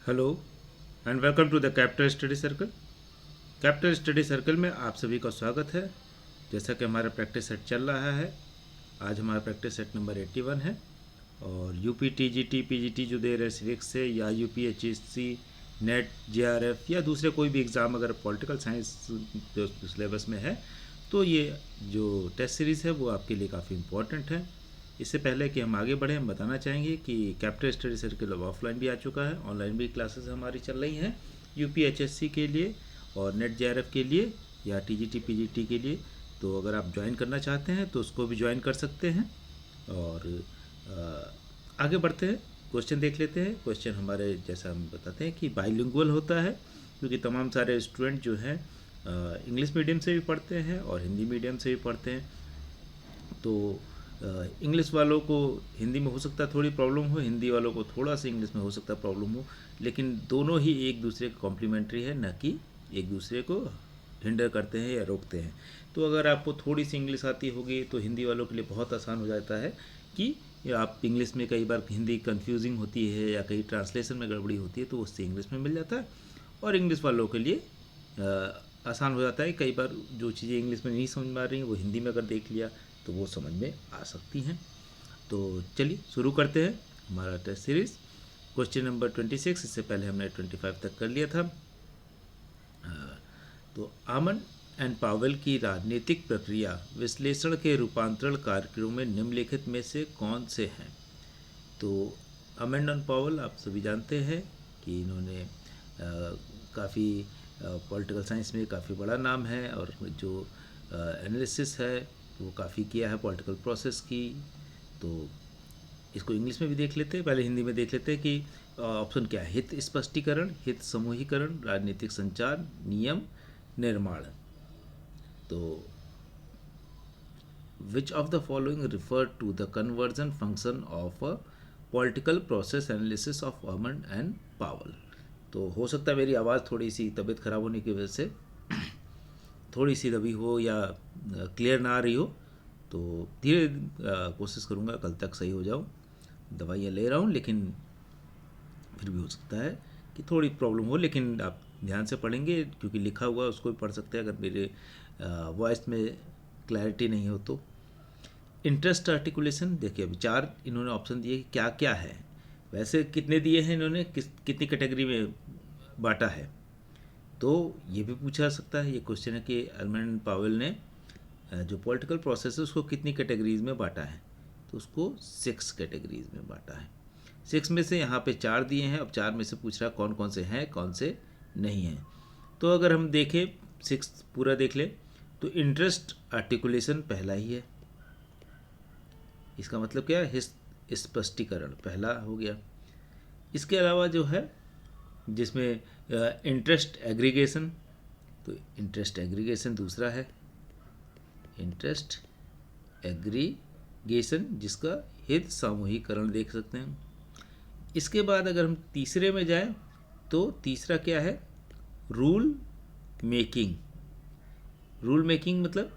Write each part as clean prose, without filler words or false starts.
Hello and welcome to the capital study circle. Capital study circle में आप सभी का स्वागत है। जैसा कि हमारा प्रैक्टिस सेट चल रहा है, आज हमारा प्रैक्टिस सेट नंबर 81 है और यूपी टीजीटी पीजीटी जो दे रहे सिविक्स से या यूपी एचएससी नेट जेआरएफ या दूसरे कोई भी एग्ज़ाम अगर पॉलिटिकल साइंस जो सिलेबस में है तो ये जो टेस्ट सीरीज़ है वो आपके लिए काफ़ी इम्पोर्टेंट है। इससे पहले कि हम आगे बढ़ें, हम बताना चाहेंगे कि कैपिटल स्टडी सर्कल अब ऑफलाइन भी आ चुका है, ऑनलाइन भी क्लासेस हमारी चल रही हैं यूपी एचएससी के लिए और नेट जेआरएफ के लिए या टीजीटी पीजीटी के लिए। तो अगर आप ज्वाइन करना चाहते हैं तो उसको भी ज्वाइन कर सकते हैं। और आगे बढ़ते हैं, क्वेश्चन देख लेते हैं। क्वेश्चन हमारे जैसा हम बताते हैं कि बाइलिंगुअल होता है क्योंकि तमाम सारे स्टूडेंट जो हैं इंग्लिश मीडियम से भी पढ़ते हैं और हिंदी मीडियम से भी पढ़ते हैं। तो इंग्लिश वालों को हिंदी में हो सकता है थोड़ी प्रॉब्लम हो, हिंदी वालों को थोड़ा सा इंग्लिश में हो सकता है प्रॉब्लम हो, लेकिन दोनों ही एक दूसरे के कॉम्प्लीमेंट्री है, न कि एक दूसरे को हिंडर करते हैं या रोकते हैं। तो अगर आपको थोड़ी सी इंग्लिश आती होगी तो हिंदी वालों के लिए बहुत आसान हो जाता है कि आप इंग्लिश में कई बार हिंदी कंफ्यूजिंग होती है या कहीं ट्रांसलेशन में गड़बड़ी होती है तो उससे इंग्लिश में मिल जाता है। और इंग्लिश वालों के लिए आसान हो जाता है, कई बार जो चीज़ें इंग्लिश में नहीं समझ में आ रही हैं वो हिंदी में अगर देख लिया तो वो समझ में आ सकती हैं। तो चलिए शुरू करते हैं हमारा टेस्ट सीरीज़। क्वेश्चन नंबर 26, इससे पहले हमने 25 तक कर लिया था। तो आमंड एंड पावेल की राजनीतिक प्रक्रिया विश्लेषण के रूपांतरण कार्यक्रमों में निम्नलिखित में से कौन से हैं? तो आमंड एंड पावेल आप सभी जानते हैं कि इन्होंने काफ़ी पॉलिटिकल साइंस में काफ़ी बड़ा नाम है और जो एनालिसिस है वो काफ़ी किया है पॉलिटिकल प्रोसेस की। तो इसको इंग्लिश में भी देख लेते हैं, पहले हिंदी में देख लेते हैं कि ऑप्शन क्या है। हित स्पष्टीकरण, हित समूहीकरण, राजनीतिक संचार, नियम निर्माण। तो which of the following refer to the conversion function of a political process analysis of Almond and Powell. तो हो सकता है मेरी आवाज़ थोड़ी सी तबीयत ख़राब होने की वजह से थोड़ी सी दबी हो या क्लियर ना आ रही हो, तो धीरे कोशिश करूँगा कल तक सही हो जाऊँ। दवाइयाँ ले रहा हूँ लेकिन फिर भी हो सकता है कि थोड़ी प्रॉब्लम हो, लेकिन आप ध्यान से पढ़ेंगे क्योंकि लिखा हुआ उसको भी पढ़ सकते हैं अगर मेरे वॉइस में क्लैरिटी नहीं हो तो। इंटरेस्ट आर्टिकुलेशन, देखिए अभी 4 इन्होंने ऑप्शन दिए कि क्या क्या है, वैसे कितने दिए हैं इन्होंने, कितनी कैटेगरी में बांटा है। तो ये भी पूछा जा सकता है, ये क्वेश्चन है कि आमंड एंड पावेल ने जो पॉलिटिकल प्रोसेस है उसको कितनी कैटेगरीज में बांटा है, तो उसको 6 कैटेगरीज में बांटा है। 6 में से यहाँ पे 4 दिए हैं, अब 4 में से पूछ रहा कौन कौन से हैं कौन से नहीं हैं। तो अगर हम देखें 6 पूरा देख ले तो इंटरेस्ट आर्टिकुलेशन पहला ही है, इसका मतलब क्या है, स्पष्टीकरण पहला हो गया। इसके अलावा जो है जिसमें इंटरेस्ट एग्रीगेशन, तो इंटरेस्ट एग्रीगेशन दूसरा है, इंटरेस्ट एग्रीगेशन जिसका हित सामूहिकरण देख सकते हैं। इसके बाद अगर हम तीसरे में जाएं तो तीसरा क्या है, रूल मेकिंग। रूल मेकिंग मतलब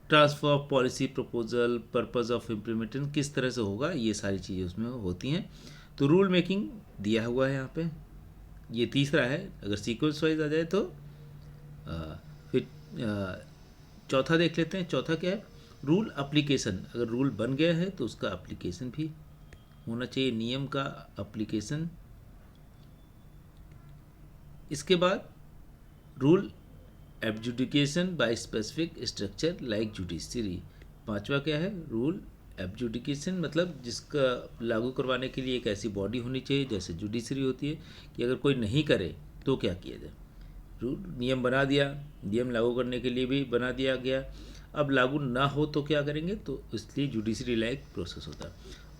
transfer of policy proposal, purpose of implementation किस तरह से होगा, ये सारी चीज़ें उसमें होती हैं। तो रूल मेकिंग दिया हुआ है यहाँ पे, ये तीसरा है। अगर सीक्वेंस वाइज आ जाए तो फिर चौथा देख लेते हैं। चौथा क्या है, रूल एप्लीकेशन। अगर रूल बन गया है तो उसका एप्लीकेशन भी होना चाहिए, नियम का एप्लीकेशन। इसके बाद rule adjudication by specific structure like judiciary. पांचवा क्या है, रूल एब्जुडिकेशन मतलब जिसका लागू करवाने के लिए एक ऐसी बॉडी होनी चाहिए जैसे जुडिशरी होती है कि अगर कोई नहीं करे तो क्या किया जाए। रूल नियम बना दिया, नियम लागू करने के लिए भी बना दिया गया, अब लागू ना हो तो क्या करेंगे, तो इसलिए जुडिशरी लाइक प्रोसेस होता है।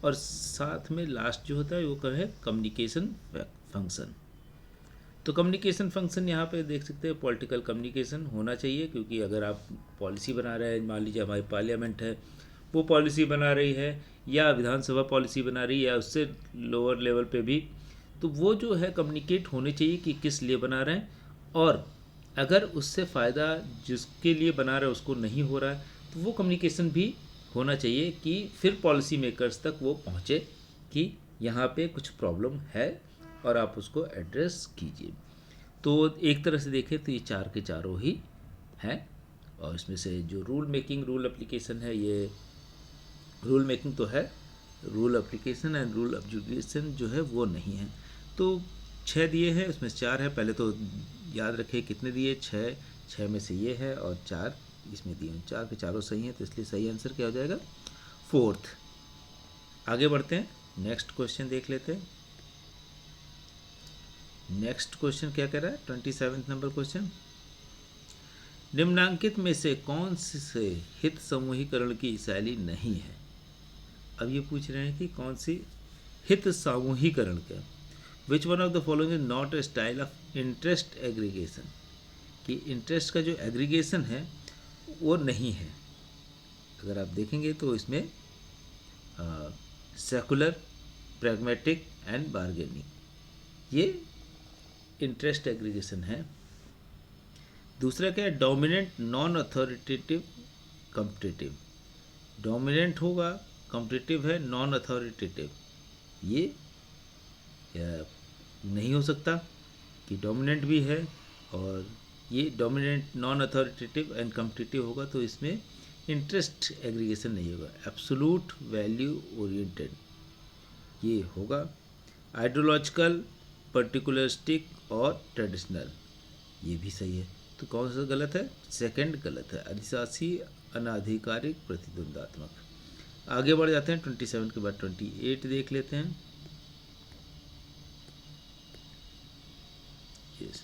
और साथ में लास्ट जो होता है वो क्या है, कम्युनिकेशन फंक्शन। तो कम्युनिकेशन फंक्शन यहाँ पे देख सकते हैं, पॉलिटिकल कम्युनिकेशन होना चाहिए क्योंकि अगर आप पॉलिसी बना रहे हैं, मान लीजिए हमारी पार्लियामेंट है वो पॉलिसी बना रही है या विधानसभा पॉलिसी बना रही है या उससे लोअर लेवल पे भी, तो वो जो है कम्युनिकेट होने चाहिए कि किस लिए बना रहे हैं, और अगर उससे फ़ायदा जिसके लिए बना रहे हैं उसको नहीं हो रहा है तो वो कम्युनिकेशन भी होना चाहिए कि फिर पॉलिसी मेकर्स तक वो पहुँचे कि यहाँ पे कुछ प्रॉब्लम है और आप उसको एड्रेस कीजिए। तो एक तरह से देखें तो ये चार के चारों ही हैं, और इसमें से जो रूल मेकिंग रूल एप्लीकेशन है, ये रूल मेकिंग तो है, रूल एप्लीकेशन एंड रूल एब्जुगेशन जो है वो नहीं है। तो 6 दिए हैं, उसमें से 4 है। पहले तो याद रखें कितने दिए, 6, 6 में से ये है और 4 इसमें दिए हैं। 4 के चारों सही हैं, तो इसलिए सही आंसर क्या हो जाएगा, 4th। आगे बढ़ते हैं, नेक्स्ट क्वेश्चन देख लेते हैं। नेक्स्ट क्वेश्चन क्या कह रहा है, 27 नंबर क्वेश्चन। निम्नांकित में से कौन से हित समूहीकरण की शैली नहीं है। अब ये पूछ रहे हैं कि कौन सी हित समूहीकरण का, which one of the following is not a style of interest aggregation, कि इंटरेस्ट का जो एग्रीगेशन है वो नहीं है। अगर आप देखेंगे तो इसमें सेकुलर, प्रैग्मेटिक एंड बार्गेनिंग, ये इंटरेस्ट एग्रीगेशन है। दूसरा क्या है, dominant, non authoritative, competitive. Dominant होगा, कॉम्पिटिटिव है, नॉन अथॉरिटेटिव, ये नहीं हो सकता कि डोमिनेंट भी है और ये dominant, non authoritative and competitive होगा, तो इसमें इंटरेस्ट एग्रीगेशन नहीं होगा। एब्सोल्यूट वैल्यू ओरिएंटेड ये होगा। आइडियोलॉजिकल, पर्टिकुलरिस्टिक और ट्रेडिशनल, ये भी सही है। तो कौन सा गलत है, सेकंड गलत है, अधिशासी, अनाधिकारिक, प्रतिद्वंदात्मक। आगे बढ़ जाते हैं, 27 के बाद 28 देख लेते हैं। यस,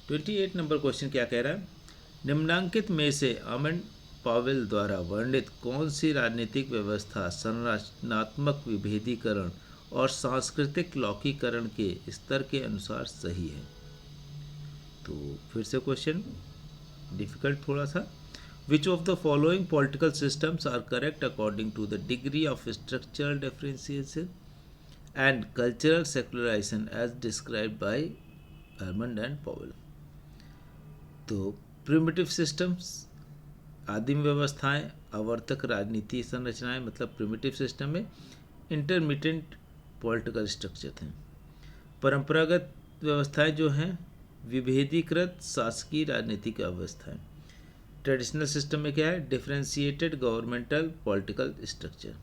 28 नंबर क्वेश्चन क्या कह रहा है, निम्नांकित में से आमंड पावेल द्वारा वर्णित कौन सी राजनीतिक व्यवस्था संरचनात्मक विभेदीकरण और सांस्कृतिक लौकीकरण के स्तर के अनुसार सही है। तो फिर से क्वेश्चन डिफिकल्ट थोड़ा सा। Which of the following political systems are correct according to the degree of structural differentiation and cultural secularisation as described by Almond and Powell. तो प्रिमिटिव सिस्टम्स, आदिम व्यवस्थाएं, आवर्तक राजनीति संरचनाएं, मतलब प्रिमिटिव सिस्टम में इंटरमीडिएट पॉलिटिकल स्ट्रक्चर थे। परंपरागत व्यवस्थाएं जो हैं, विभेदीकृत शासकीय राजनीतिक व्यवस्थाएं। ट्रेडिशनल सिस्टम में क्या है, डिफरेंशिएटेड गवर्नमेंटल पॉलिटिकल स्ट्रक्चर।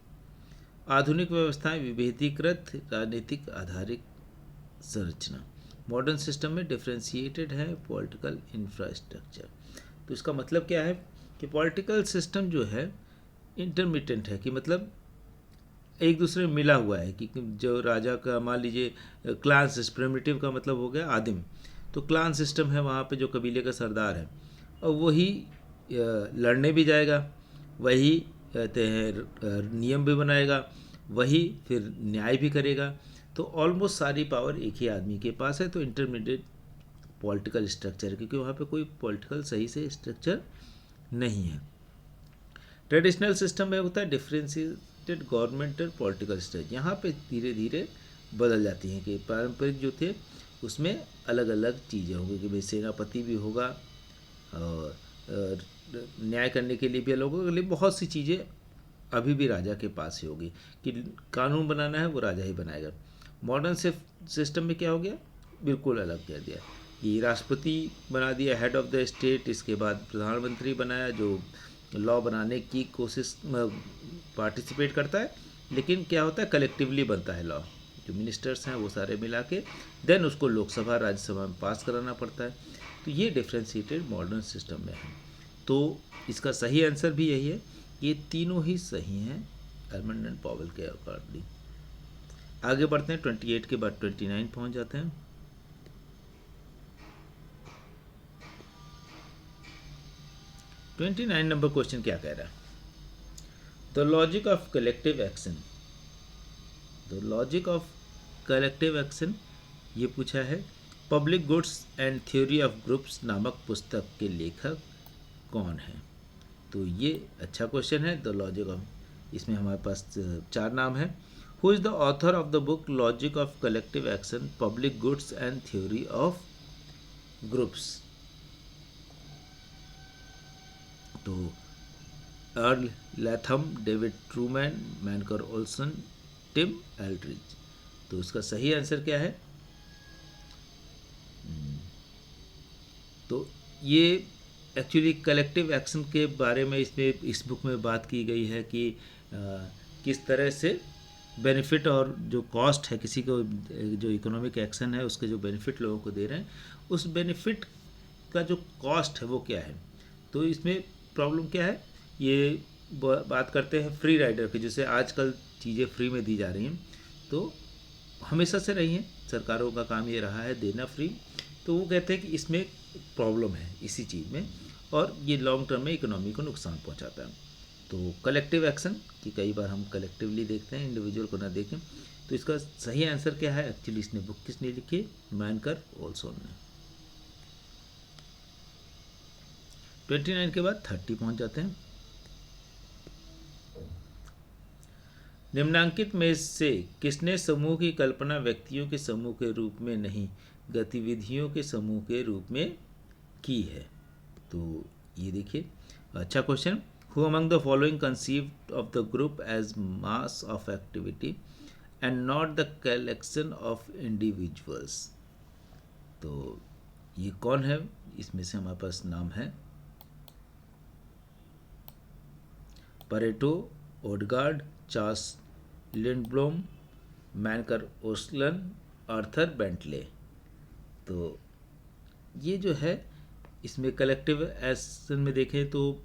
आधुनिक व्यवस्थाएं, विभेदीकृत राजनीतिक आधारित संरचना। मॉडर्न सिस्टम में डिफरेंशिएटेड है पॉलिटिकल इंफ्रास्ट्रक्चर। तो इसका मतलब क्या है कि पॉलिटिकल सिस्टम जो है इंटरमिटेंट है, कि मतलब एक दूसरे में मिला हुआ है, कि जो राजा का मान लीजिए क्लान सिस्टम, प्रिमिटिव का मतलब हो गया आदिम, तो क्लान सिस्टम है, वहाँ पे जो कबीले का सरदार है और वही लड़ने भी जाएगा, वही कहते हैं नियम भी बनाएगा, वही फिर न्याय भी करेगा। तो ऑलमोस्ट सारी पावर एक ही आदमी के पास है। तो इंटरमीडिएट पॉलिटिकल स्ट्रक्चर, क्योंकि वहाँ पे कोई पॉलिटिकल सही से स्ट्रक्चर नहीं है। ट्रेडिशनल सिस्टम में होता है डिफरेंशिएटेड गवर्नमेंटल पॉलिटिकल स्ट्रक्चर। यहाँ पे धीरे धीरे बदल जाती हैं कि पारंपरिक जो थे उसमें अलग अलग चीज़ें होंगी, कि भाई सेनापति भी होगा और न्याय करने के लिए भी लोगों के लिए बहुत सी चीज़ें अभी भी राजा के पास ही होगी, कि कानून बनाना है वो राजा ही बनाएगा। मॉडर्न सिस्टम में क्या हो गया, बिल्कुल अलग कर दिया, कि राष्ट्रपति बना दिया हेड ऑफ द स्टेट, इसके बाद प्रधानमंत्री बनाया जो लॉ बनाने की कोशिश पार्टिसिपेट करता है, लेकिन क्या होता है कलेक्टिवली बनता है लॉ, जो मिनिस्टर्स हैं वो सारे मिला के देन उसको लोकसभा राज्यसभा में पास कराना पड़ता है। तो ये डिफरेंशिएटेड मॉडर्न सिस्टम में है। तो इसका सही आंसर भी यही है, ये तीनों ही सही हैं आमंड एंड पावेल के अकॉर्डिंग। आगे बढ़ते हैं, 28 के बाद 29 पहुंच जाते हैं। ट्वेंटी 29 नंबर क्वेश्चन क्या कह रहा है, the logic of collective action. The logic of collective action ये पूछा है। Public goods and theory of groups नामक पुस्तक के लेखक कौन है। तो ये अच्छा क्वेश्चन है। द लॉजिक ऑफ, इसमें हमारे पास 4 नाम है। Who is the author of the book logic of collective action, public goods and theory of groups. तो Earl Latham, David Truman, Mancur Olson, Tim Eldridge. तो इसका सही आंसर क्या है? तो ये एक्चुअली कलेक्टिव एक्शन के बारे में इसमें इस बुक में बात की गई है कि किस तरह से बेनिफिट और जो कॉस्ट है किसी को, जो इकोनॉमिक एक्शन है उसके जो बेनिफिट लोगों को दे रहे हैं, उस बेनिफिट का जो कॉस्ट है वो क्या है। तो इसमें प्रॉब्लम क्या है, ये बात करते हैं फ्री राइडर की, जैसे आजकल चीज़ें फ्री में दी जा रही हैं, तो हमेशा से रही हैं, सरकारों का काम ये रहा है देना फ्री। तो वो कहते हैं कि इसमें प्रॉब्लम है इसी चीज़ में, और ये लॉन्ग टर्म में इकोनॉमी को नुकसान पहुंचाता है। तो कलेक्टिव एक्शन कि कई बार हम कलेक्टिवली देखते हैं, इंडिविजुअल को ना देखें। तो इसका सही आंसर क्या है? एक्चुअली इसने बुक किसने लिखी? मैनकर ओल्सन ने। 29 के बाद 30 पहुंच जाते हैं। निम्नांकित में से किसने समूह की कल्पना व्यक्तियों के समूह के रूप में नहीं, गतिविधियों के समूह के रूप में की है? तो ये देखिए, अच्छा question. Who among the following conceived of the group as mass of activity and not the collection of individuals? तो ये कौन है? इसमें से हमारे पास नाम है Pareto, Odegaard, Charles Lindblom, Mancur Olson, Arthur Bentley. तो ये जो है इसमें कलेक्टिव एक्शन में देखें तो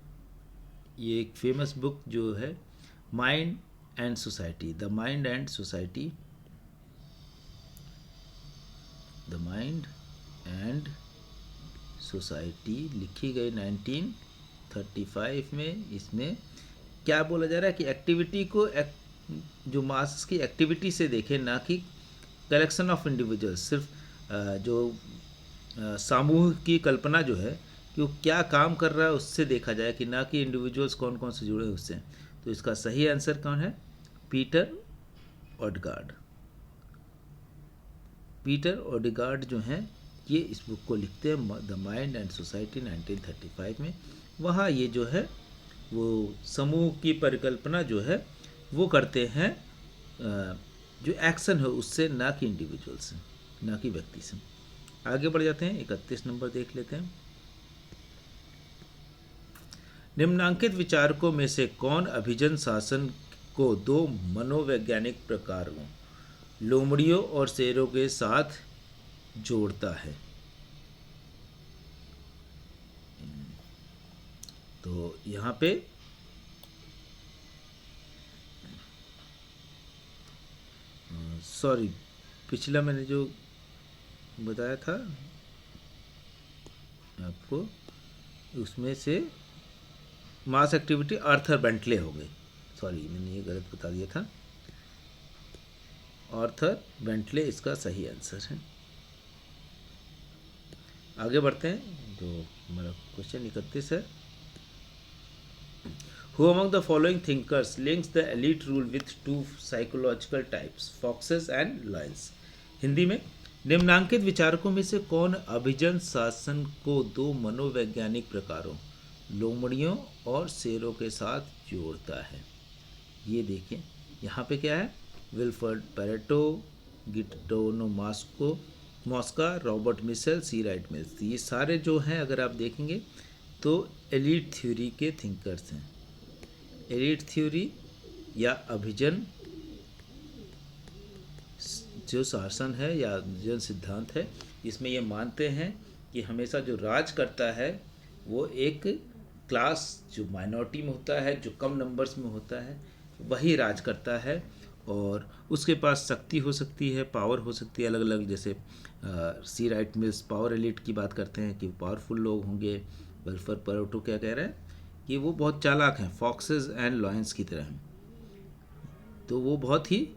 ये एक फेमस बुक जो है mind and society, the mind and society, the mind and society लिखी गई 1935 में। इसमें क्या बोला जा रहा है कि एक्टिविटी को जो मास की एक्टिविटी से देखें, ना कि कलेक्शन ऑफ इंडिविजुअल्स। सिर्फ जो समूह की कल्पना जो है कि वो क्या काम कर रहा है उससे देखा जाए, कि ना कि इंडिविजुअल्स कौन कौन से जुड़े उससे। तो इसका सही आंसर कौन है? पीटर ओडगार्ड। पीटर ओडगार्ड जो हैं ये इस बुक को लिखते हैं द माइंड एंड सोसाइटी 1935 में। वहाँ ये जो है वो समूह की परिकल्पना जो है वो करते हैं जो एक्शन है उससे, ना कि इंडिविजुअल से, ना कि व्यक्ति से। आगे बढ़ जाते हैं, 31 नंबर देख लेते हैं। निम्नांकित विचारकों में से कौन अभिजन शासन को दो मनोवैज्ञानिक प्रकारों, लोमड़ियों और शेरों के साथ जोड़ता है? तो यहाँ पे सॉरी, पिछला मैंने जो बताया था आपको, उसमें से मास एक्टिविटी आर्थर बेंटले हो गई। सॉरी, मैंने ये गलत बता दिया था। आर्थर बेंटले इसका सही आंसर है। आगे बढ़ते हैं, जो हमारा क्वेश्चन 31 है। Who among the following thinkers links the elite rule with two psychological types, foxes and lions? Hindi में, निम्नांकित विचारकों में से कौन अभिजन शासन को दो मनोवैज्ञानिक प्रकारों, लोमड़ियों और शेरों के साथ जोड़ता है? ये देखिए, यहाँ पे क्या है? विल्फ्रेड पेरेटो, गिटोनो मॉस्का, रॉबर्ट मिशेल, सी राइट मिल्स। ये सारे जो हैं अगर आप देखेंगे तो एलीट थ्योरी के थिंकर्स हैं। एलीट थ्योरी या अभिजन जो शासन है या अभिजन सिद्धांत है, इसमें ये मानते हैं कि हमेशा जो राज करता है वो एक क्लास जो माइनॉरिटी में होता है, जो कम नंबर्स में होता है, वही राज करता है। और उसके पास शक्ति हो सकती है, पावर हो सकती है अलग अलग, जैसे सी राइट मिल्स पावर एलिट की बात करते हैं कि पावरफुल लोग होंगे। विल्फ्रेड पेरेटो क्या कह रहे हैं कि वो बहुत चालाक हैं, फॉक्सेस एंड लॉयंस की तरह हैं। तो वो बहुत ही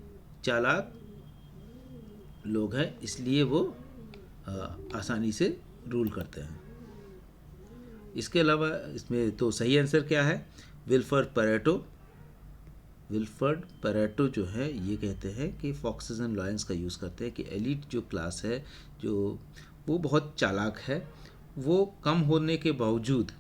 चालाक लोग हैं, इसलिए वो आसानी से रूल करते हैं। इसके अलावा इसमें तो सही आंसर क्या है? Wilfred Pareto. विल्फ्रेड पेरेटो जो है ये कहते हैं कि फॉक्सेस एंड लॉयंस का यूज़ करते हैं कि एलिट जो क्लास है जो वो बहुत चालाक है, वो कम होने के बावजूद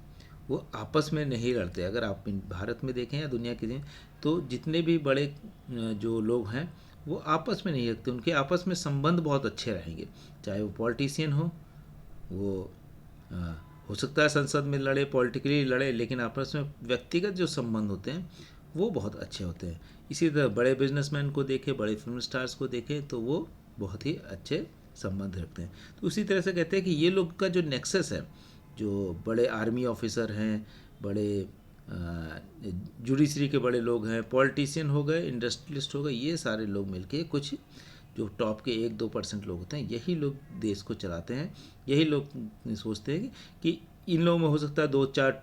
वो आपस में नहीं लड़ते। अगर आप भारत में देखें या दुनिया के देखें तो जितने भी बड़े जो लोग हैं वो आपस में नहीं रखते, उनके आपस में संबंध बहुत अच्छे रहेंगे। चाहे वो पॉलिटिशियन वो आ, हो सकता है संसद में लड़े, पॉलिटिकली लड़े, लेकिन आपस में व्यक्तिगत जो संबंध होते हैं वो बहुत अच्छे होते हैं। इसी तरह बड़े बिजनेसमैन को देखें, बड़े फिल्म स्टार्स को देखें तो वो बहुत ही अच्छे संबंध रखते हैं। तो उसी तरह से कहते हैं कि ये लोग का जो नेक्सस है, जो बड़े आर्मी ऑफिसर हैं, बड़े जुडिशरी के बड़े लोग हैं, पॉलिटिशियन हो गए, इंडस्ट्रियलिस्ट हो गए, ये सारे लोग मिलके कुछ जो टॉप के 1-2% लोग होते हैं, यही लोग देश को चलाते हैं। यही लोग सोचते हैं कि इन लोगों में हो सकता है 2-4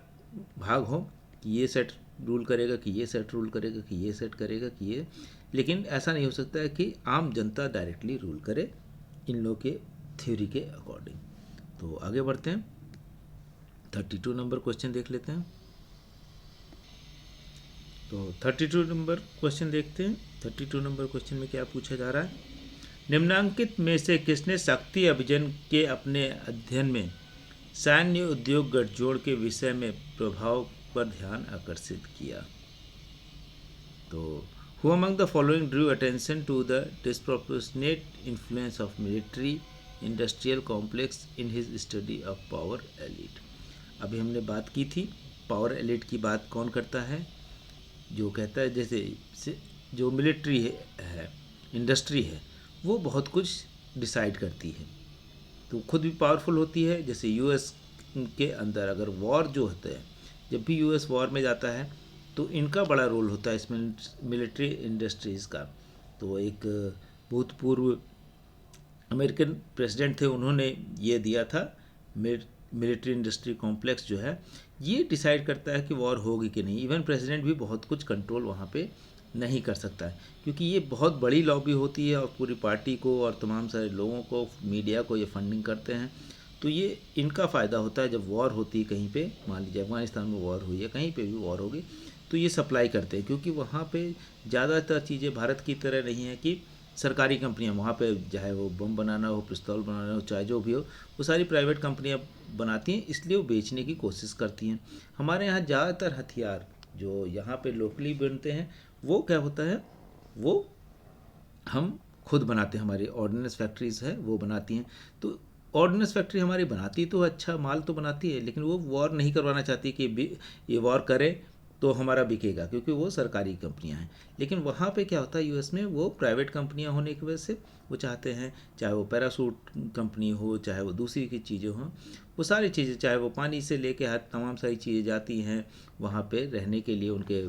भाग हो कि ये सेट रूल करेगा, कि ये सेट रूल करेगा, कि ये सेट करेगा, कि ये, लेकिन ऐसा नहीं हो सकता है कि आम जनता डायरेक्टली रूल करे इन लोग के थ्योरी के अकॉर्डिंग। तो आगे बढ़ते हैं, 32 नंबर क्वेश्चन देख लेते हैं। तो 32 नंबर क्वेश्चन देखते हैं। 32 नंबर क्वेश्चन में क्या पूछा जा रहा है? निम्नांकित में से किसने शक्ति अभियान के अपने अध्ययन में सैन्य उद्योग गठजोड़ के विषय में प्रभाव पर ध्यान आकर्षित किया? तो who among the following drew attention to the disproportionate influence of military industrial complex in his study of power elite? अभी हमने बात की थी पावर एलिट की बात कौन करता है? जो कहता है जैसे जो मिलिट्री है इंडस्ट्री है, वो बहुत कुछ डिसाइड करती है, तो खुद भी पावरफुल होती है। जैसे यूएस के अंदर अगर वॉर जो होता है, जब भी यूएस वॉर में जाता है तो इनका बड़ा रोल होता है इसमें, मिलिट्री इंडस्ट्रीज़ का। तो एक भूतपूर्व अमेरिकन प्रेसिडेंट थे, उन्होंने ये दिया था, मिलिट्री इंडस्ट्री कॉम्प्लेक्स जो है ये डिसाइड करता है कि वॉर होगी कि नहीं। इवन प्रेसिडेंट भी बहुत कुछ कंट्रोल वहाँ पे नहीं कर सकता है, क्योंकि ये बहुत बड़ी लॉबी होती है और पूरी पार्टी को और तमाम सारे लोगों को, मीडिया को ये फंडिंग करते हैं। तो ये इनका फ़ायदा होता है जब वॉर होती है कहीं पे, मान लीजिए अफगानिस्तान में वॉर हुई है, कहीं पे भी वॉर होगी, तो ये सप्लाई करते हैं, क्योंकि वहाँ पे ज़्यादातर चीज़ें भारत की तरह नहीं है कि सरकारी कंपनियां वहाँ पे, चाहे वो बम बनाना हो, पिस्तौल बनाना हो, चाहे जो भी हो, वो सारी प्राइवेट कंपनियां बनाती हैं, इसलिए वो बेचने की कोशिश करती हैं। हमारे यहाँ ज़्यादातर हथियार जो यहाँ पे लोकली बनते हैं वो क्या होता है, वो हम खुद बनाते हैं, हमारी ऑर्डिनेंस फैक्ट्रीज़ है वो बनाती हैं। तो ऑर्डिनेंस फैक्ट्री हमारी बनाती तो अच्छा माल तो बनाती है, लेकिन वो वॉर नहीं करवाना चाहती कि ये वॉर करे तो हमारा बिकेगा, क्योंकि वो सरकारी कंपनियां हैं। लेकिन वहाँ पे क्या होता है यूएस में, वो प्राइवेट कंपनियां होने की वजह से वो चाहते हैं, चाहे वो पैरासूट कंपनी हो, चाहे वो दूसरी की चीज़ें हों, वो सारी चीज़ें, चाहे वो पानी से लेके हर तमाम सारी चीज़ें जाती हैं वहाँ पे रहने के लिए, उनके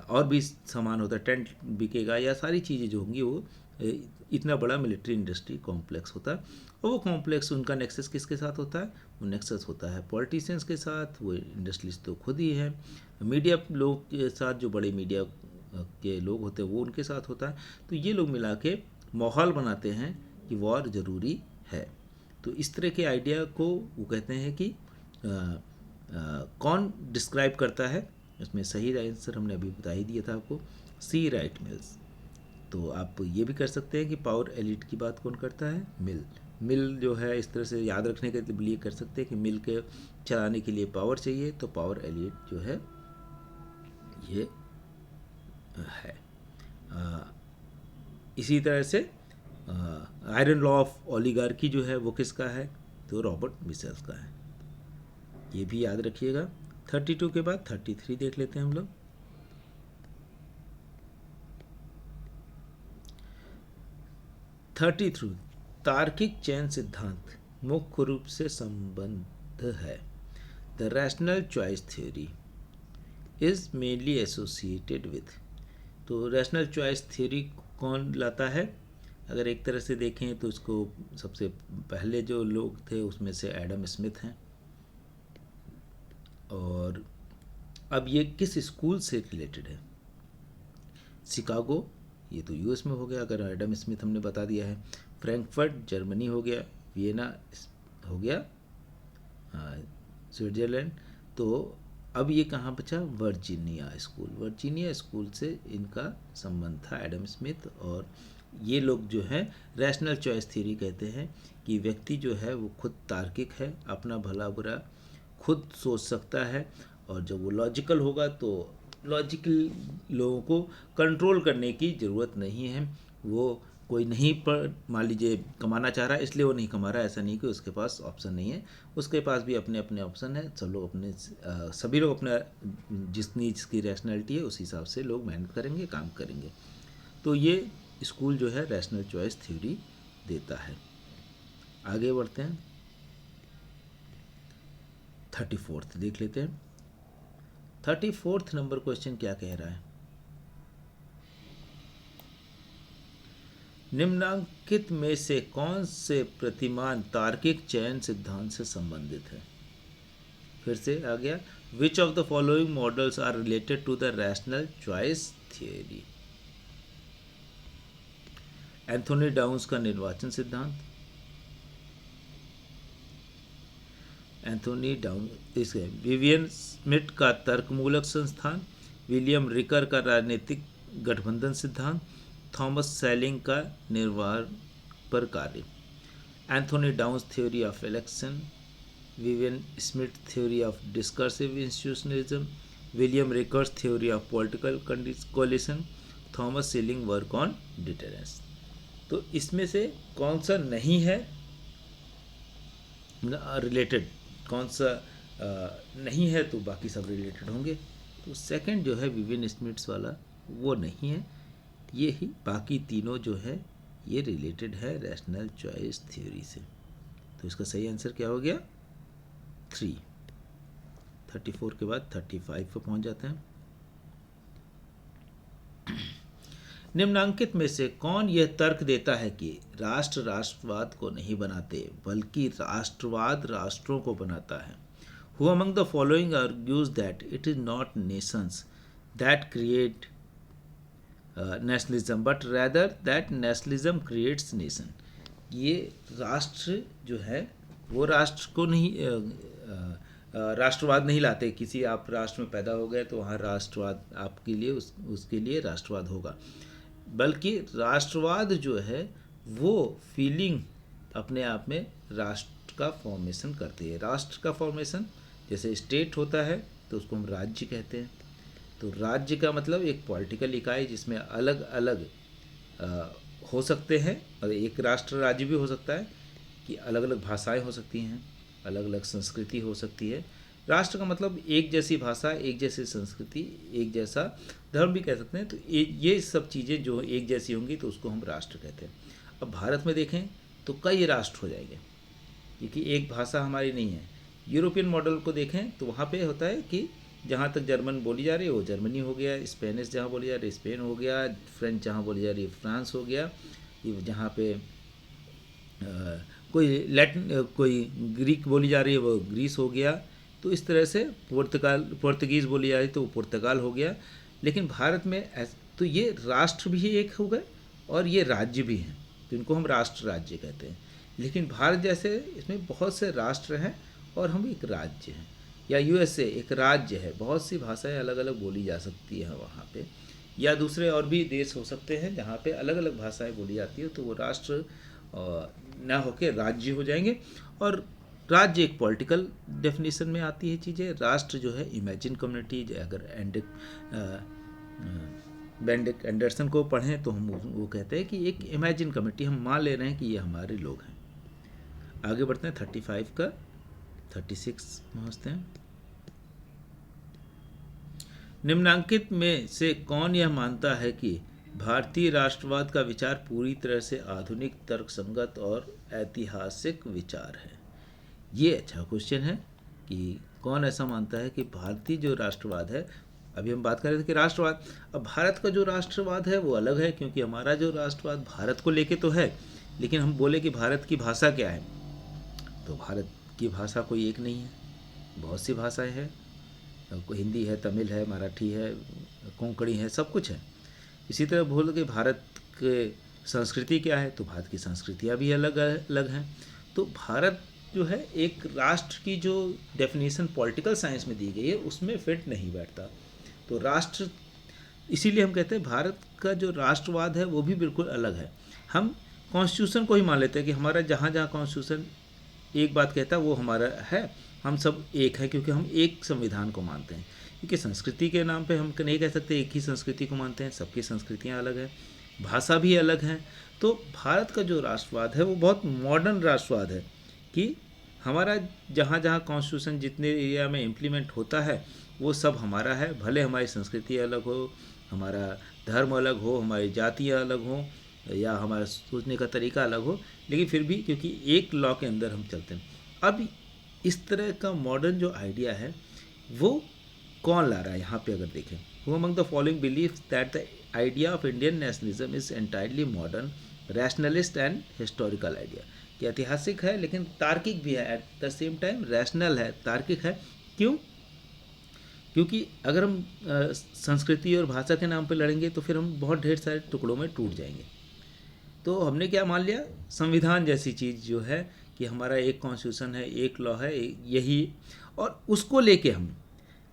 और भी सामान होता है, टेंट बिकेगा या सारी चीज़ें जो होंगी, वो इतना बड़ा मिलिट्री इंडस्ट्री कॉम्प्लेक्स होता है। और वो कॉम्प्लेक्स उनका नेक्सस किसके साथ होता है? वो नेक्सस होता है पॉलिटिशियंस के साथ, वो इंडस्ट्रियलिस्ट तो खुद ही है, मीडिया लोग के साथ, जो बड़े मीडिया के लोग होते हैं वो उनके साथ होता है। तो ये लोग मिला के माहौल बनाते हैं कि वॉर ज़रूरी है। तो इस तरह के आइडिया को वो कहते हैं कि कौन डिस्क्राइब करता है? इसमें सही आंसर हमने अभी बता ही दिया था आपको, सी राइट मिल्स। तो आप ये भी कर सकते हैं कि पावर एलिट की बात कौन करता है? मिल जो है, इस तरह से याद रखने के लिए कर सकते हैं कि मिल के चलाने के लिए पावर चाहिए, तो पावर एलिट जो है ये है। इसी तरह से आयरन लॉ ऑफ ओलिगार्की जो है वो किसका है? तो रॉबर्ट मिसेल्स का है, ये भी याद रखिएगा। 32 के बाद 33 देख लेते हैं हम लोग। 33 तार्किक चयन सिद्धांत मुख्य रूप से संबंध है। The rational choice theory is mainly associated with. तो रैशनल चॉइस थ्योरी कौन लाता है? अगर एक तरह से देखें तो इसको सबसे पहले जो लोग थे उसमें से एडम स्मिथ हैं। और अब ये किस स्कूल से रिलेटेड है? शिकागो, ये तो यूएस में हो गया, अगर एडम स्मिथ हमने बता दिया है। फ्रैंकफर्ट जर्मनी हो गया, वियना हो गया स्विट्ज़रलैंड। तो अब ये कहाँ बचा? Virginia school. वर्जीनिया स्कूल से इनका संबंध था, एडम स्मिथ। और ये लोग जो है रैशनल चॉइस थ्योरी कहते हैं कि व्यक्ति जो है वो खुद तार्किक है, अपना भला बुरा खुद सोच सकता है, और जब वो लॉजिकल होगा तो लॉजिकल लोगों को कंट्रोल करने की ज़रूरत नहीं है। वो कोई नहीं पर मान लीजिए कमाना चाह रहा है इसलिए वो नहीं कमा रहा है, ऐसा नहीं कि उसके पास ऑप्शन नहीं है, उसके पास भी अपने अपने ऑप्शन है। सब लोग अपने सभी लोग अपना जितनी जिसकी रैशनैलिटी है उस हिसाब से लोग मेहनत करेंगे, काम करेंगे। तो ये स्कूल जो है रैशनल चॉइस थ्योरी देता है। आगे बढ़ते हैं, 34th देख लेते हैं। 34th नंबर क्वेश्चन क्या कह रहा है? निम्नांकित में से कौन से प्रतिमान तार्किक चयन सिद्धांत से संबंधित है? फिर से आ गया, which of the following models are related to the rational choice theory? Anthony Downs का निर्वाचन सिद्धांत, एंथोनी डाउन इसके विवियन स्मिथ का तर्कमूलक संस्थान, विलियम रिकर का राजनीतिक गठबंधन सिद्धांत, थॉमस सेलिंग का निर्वाण पर कार्य। Anthony Downs theory of election, Vivian Smith theory of discursive institutionalism, William Riker's theory of political coalition, Thomas Schelling work on deterrence. तो इसमें से कौन सा नहीं है रिलेटेड, कौन सा नहीं है, तो बाकी सब रिलेटेड होंगे। तो सेकंड जो है विवियन स्मिथ्स वाला वो नहीं है, ये ही बाकी तीनों जो है ये रिलेटेड है रैशनल चॉइस थ्योरी से। तो इसका सही आंसर क्या हो गया? 3। 34 के बाद 35 पर पहुंच जाते हैं। निम्नांकित में से कौन यह तर्क देता है कि राष्ट्र राष्ट्रवाद को नहीं बनाते बल्कि राष्ट्रवाद राष्ट्रों को बनाता है? Who among the following argues that it is not nations that create nationalism but rather that nationalism creates nation? ये राष्ट्र जो है वो राष्ट्र को नहीं राष्ट्रवाद नहीं लाते। किसी आप राष्ट्र में पैदा हो गए तो वहाँ राष्ट्रवाद आपके लिए उसके लिए राष्ट्रवाद होगा, बल्कि राष्ट्रवाद जो है वो फीलिंग अपने आप में राष्ट्र का फॉर्मेशन करती है। राष्ट्र का फॉर्मेशन जैसे स्टेट होता है तो उसको हम राज्य कहते हैं। तो राज्य का मतलब एक पॉलिटिकल इकाई जिसमें अलग अलग हो सकते हैं, और एक राष्ट्र राज्य भी हो सकता है कि अलग अलग भाषाएं हो सकती हैं, अलग अलग संस्कृति हो सकती है। राष्ट्र का मतलब एक जैसी भाषा, एक जैसी संस्कृति, एक जैसा धर्म भी कह सकते हैं। तो ये सब चीज़ें जो एक जैसी होंगी तो उसको हम राष्ट्र कहते हैं। अब भारत में देखें तो कई राष्ट्र हो जाएंगे क्योंकि एक भाषा हमारी नहीं है। यूरोपियन मॉडल को देखें तो वहाँ पे होता है कि जहाँ तक जर्मन बोली जा रही है वो जर्मनी हो गया, स्पेनिश जहाँ बोली जा रही है स्पेन हो गया, फ्रेंच जहाँ बोली जा रही है फ्रांस हो गया, जहाँ पे कोई ग्रीक बोली जा रही है वो ग्रीस हो गया। तो इस तरह से पुर्तगीज़ बोली जा रही है तो वो पुर्तगाल हो गया। लेकिन भारत में तो ये राष्ट्र भी एक हो गए और ये राज्य भी हैं, तो इनको हम राष्ट्र राज्य कहते हैं। लेकिन भारत जैसे इसमें बहुत से राष्ट्र हैं और हम एक राज्य हैं। या यूएसए एक राज्य है, बहुत सी भाषाएं अलग अलग बोली जा सकती है वहाँ पे। या दूसरे और भी देश हो सकते हैं जहाँ पे अलग अलग भाषाएं बोली जाती है, तो वो राष्ट्र ना होके राज्य हो जाएंगे। और राज्य एक पॉलिटिकल डेफिनेशन में आती है चीज़ें। राष्ट्र जो है इमेजिन कम्युनिटी, अगर बेंडिक एंडरसन को पढ़ें तो हम वो कहते हैं कि एक इमेजिन कम्युनिटी, हम मान ले रहे हैं कि ये हमारे लोग हैं। आगे बढ़ते हैं 35 का 36 पहुँचते हैं। निम्नांकित में से कौन यह मानता है कि भारतीय राष्ट्रवाद का विचार पूरी तरह से आधुनिक, तर्कसंगत और ऐतिहासिक विचार है? ये अच्छा क्वेश्चन है कि कौन ऐसा मानता है कि भारतीय जो राष्ट्रवाद है, अभी हम बात कर रहे थे कि राष्ट्रवाद, अब भारत का जो राष्ट्रवाद है वो अलग है, क्योंकि हमारा जो राष्ट्रवाद भारत को लेके तो है, लेकिन हम बोले कि भारत की भाषा क्या है, तो भारत की भाषा कोई एक नहीं है, बहुत सी भाषाएं हैं। कोई हिंदी है, तमिल है, मराठी है, कोंकणी है, सब कुछ है। इसी तरह बोल के भारत के संस्कृति क्या है, तो भारत की संस्कृतियाँ भी अलग अलग हैं। तो भारत जो है एक राष्ट्र की जो डेफिनेशन पॉलिटिकल साइंस में दी गई है उसमें फिट नहीं बैठता। तो राष्ट्र, इसीलिए हम कहते हैं भारत का जो राष्ट्रवाद है वो भी बिल्कुल अलग है। हम कॉन्स्टिट्यूशन को ही मान लेते हैं कि हमारा जहाँ जहाँ कॉन्स्टिट्यूशन एक बात कहता है वो हमारा है, हम सब एक हैं, क्योंकि हम एक संविधान को मानते हैं। क्योंकि संस्कृति के नाम पे हम नहीं कह सकते एक ही संस्कृति को मानते हैं, सबकी संस्कृतियाँ अलग हैं। भाषा भी अलग है। तो भारत का जो राष्ट्रवाद है वो बहुत मॉडर्न राष्ट्रवाद है कि हमारा जहाँ जहाँ कॉन्स्टिट्यूशन जितने एरिया में इम्प्लीमेंट होता है वो सब हमारा है, भले हमारी संस्कृति अलग हो, हमारा धर्म अलग हो, हमारी जातियाँ अलग हों या हमारा सोचने का तरीका अलग हो, लेकिन फिर भी क्योंकि एक लॉ के अंदर हम चलते हैं। अब इस तरह का मॉडर्न जो आइडिया है वो कौन ला रहा है यहाँ पे अगर देखें, who among the following believe that the idea of Indian nationalism is entirely modern, rationalist and historical idea, कि ऐतिहासिक है लेकिन तार्किक भी है, at the same time rational है, तार्किक है। क्यों? क्योंकि अगर हम संस्कृति और भाषा के नाम पर लड़ेंगे तो फिर हम बहुत ढेर सारे टुकड़ों में टूट जाएंगे। तो हमने क्या मान लिया, संविधान जैसी चीज़ जो है कि हमारा एक कॉन्स्टिट्यूशन है, एक लॉ है, यही, और उसको लेके हम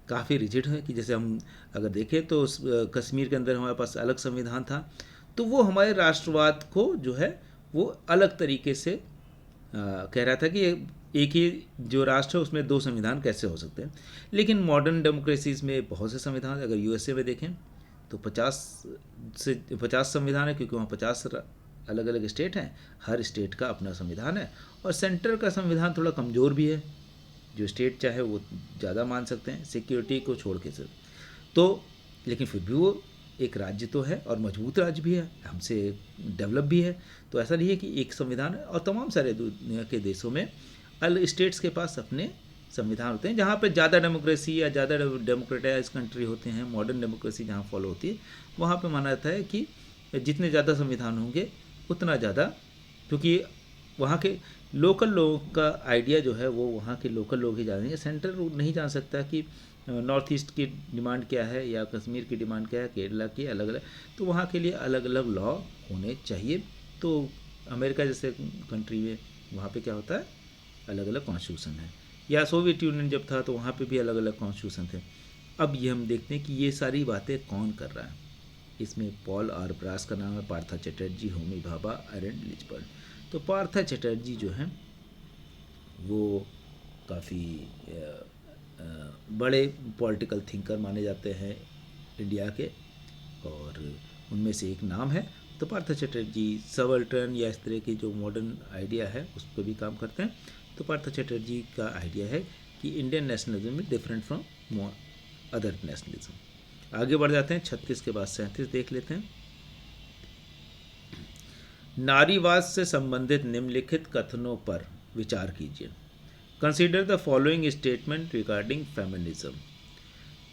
काफ़ी रिजिड हैं कि जैसे हम अगर देखें तो कश्मीर के अंदर हमारे पास अलग संविधान था, तो वो हमारे राष्ट्रवाद को जो है वो अलग तरीके से कह रहा था कि एक ही जो राष्ट्र है उसमें दो संविधान कैसे हो सकते हैं। लेकिन मॉडर्न डेमोक्रेसीज़ में बहुत से संविधान, अगर यूएसए में देखें तो 50 संविधान है, क्योंकि वहाँ 50 अलग अलग स्टेट हैं, हर स्टेट का अपना संविधान है, और सेंटर का संविधान थोड़ा कमज़ोर भी है, जो स्टेट चाहे वो ज़्यादा मान सकते हैं सिक्योरिटी को छोड़ के से। तो लेकिन फिर भी वो एक राज्य तो है और मजबूत राज्य भी है, हमसे डेवलप भी है। तो ऐसा नहीं है कि एक संविधान है, और तमाम सारे दुनिया के देशों में अलग स्टेट्स के पास अपने संविधान होते हैं। जहाँ पे ज़्यादा डेमोक्रेसी या ज़्यादा डेमोक्रेटाइज कंट्री होते हैं, मॉडर्न डेमोक्रेसी जहाँ फॉलो होती है, वहाँ पे माना जाता है कि जितने ज़्यादा संविधान होंगे उतना ज़्यादा, क्योंकि वहाँ के लोकल लोगों का आइडिया जो है वो वहाँ के लोकल लोग ही जानेंगे। सेंटर नहीं जान सकता कि नॉर्थ ईस्ट की डिमांड क्या है या कश्मीर की डिमांड क्या है, केरला की अलग अलग, तो वहाँ के लिए अलग अलग लॉ होने चाहिए। तो अमेरिका जैसे कंट्री में वहाँ पे क्या होता है, अलग अलग कॉन्स्टिट्यूशन है, या सोवियत यूनियन जब था तो वहाँ पे भी अलग अलग कॉन्स्टिट्यूशन थे। अब ये हम देखते हैं कि ये सारी बातें कौन कर रहा है। इसमें पॉल आर ब्रास का नाम है, पार्था चटर्जी, होमी भाभा, एरन लिचबर्ड। तो पार्था चटर्जी जो हैं वो काफ़ी बड़े पॉलिटिकल थिंकर माने जाते हैं इंडिया के, और उनमें से एक नाम है। तो पार्था चटर्जी सबल्टर्न या इस तरह की जो मॉडर्न आइडिया है उस पर भी काम करते हैं। तो पार्था चटर्जी का आइडिया है कि Indian nationalism is different from other nationalism. आगे बढ़ जाते हैं, 36 के बाद 37 देख लेते हैं। नारीवाद से संबंधित निम्नलिखित कथनों पर विचार कीजिए। Consider the following statement regarding feminism.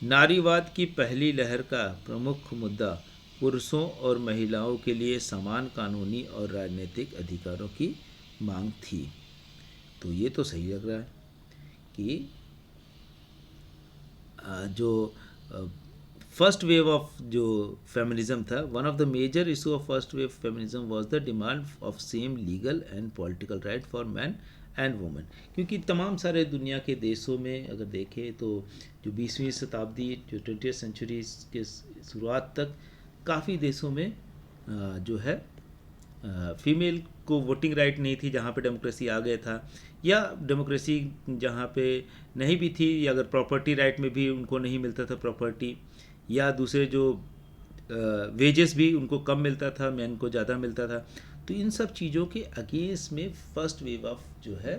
नारीवाद की पहली लहर का प्रमुख मुद्दा पुरुषों और महिलाओं के लिए समान कानूनी और राजनीतिक अधिकारों की मांग थी। तो ये तो सही लग रहा है कि जो फर्स्ट वेव ऑफ जो फेमिनिज्म था, one of the major issue of first wave feminism was the demand of same legal and political right for man and women. क्योंकि तमाम सारे दुनिया के देशों में अगर देखें तो जो 20वीं शताब्दी, जो 20th सेंचुरी के शुरुआत तक काफ़ी देशों में जो है फीमेल को वोटिंग राइट नहीं थी, जहाँ पे डेमोक्रेसी आ गया था, या डेमोक्रेसी जहाँ पे नहीं भी थी, या अगर प्रॉपर्टी राइट में भी उनको नहीं मिलता था प्रॉपर्टी, या दूसरे जो वेजेस भी उनको कम मिलता था, मैन को ज़्यादा मिलता था। तो इन सब चीज़ों के अगेंस्ट में फर्स्ट वेव ऑफ जो है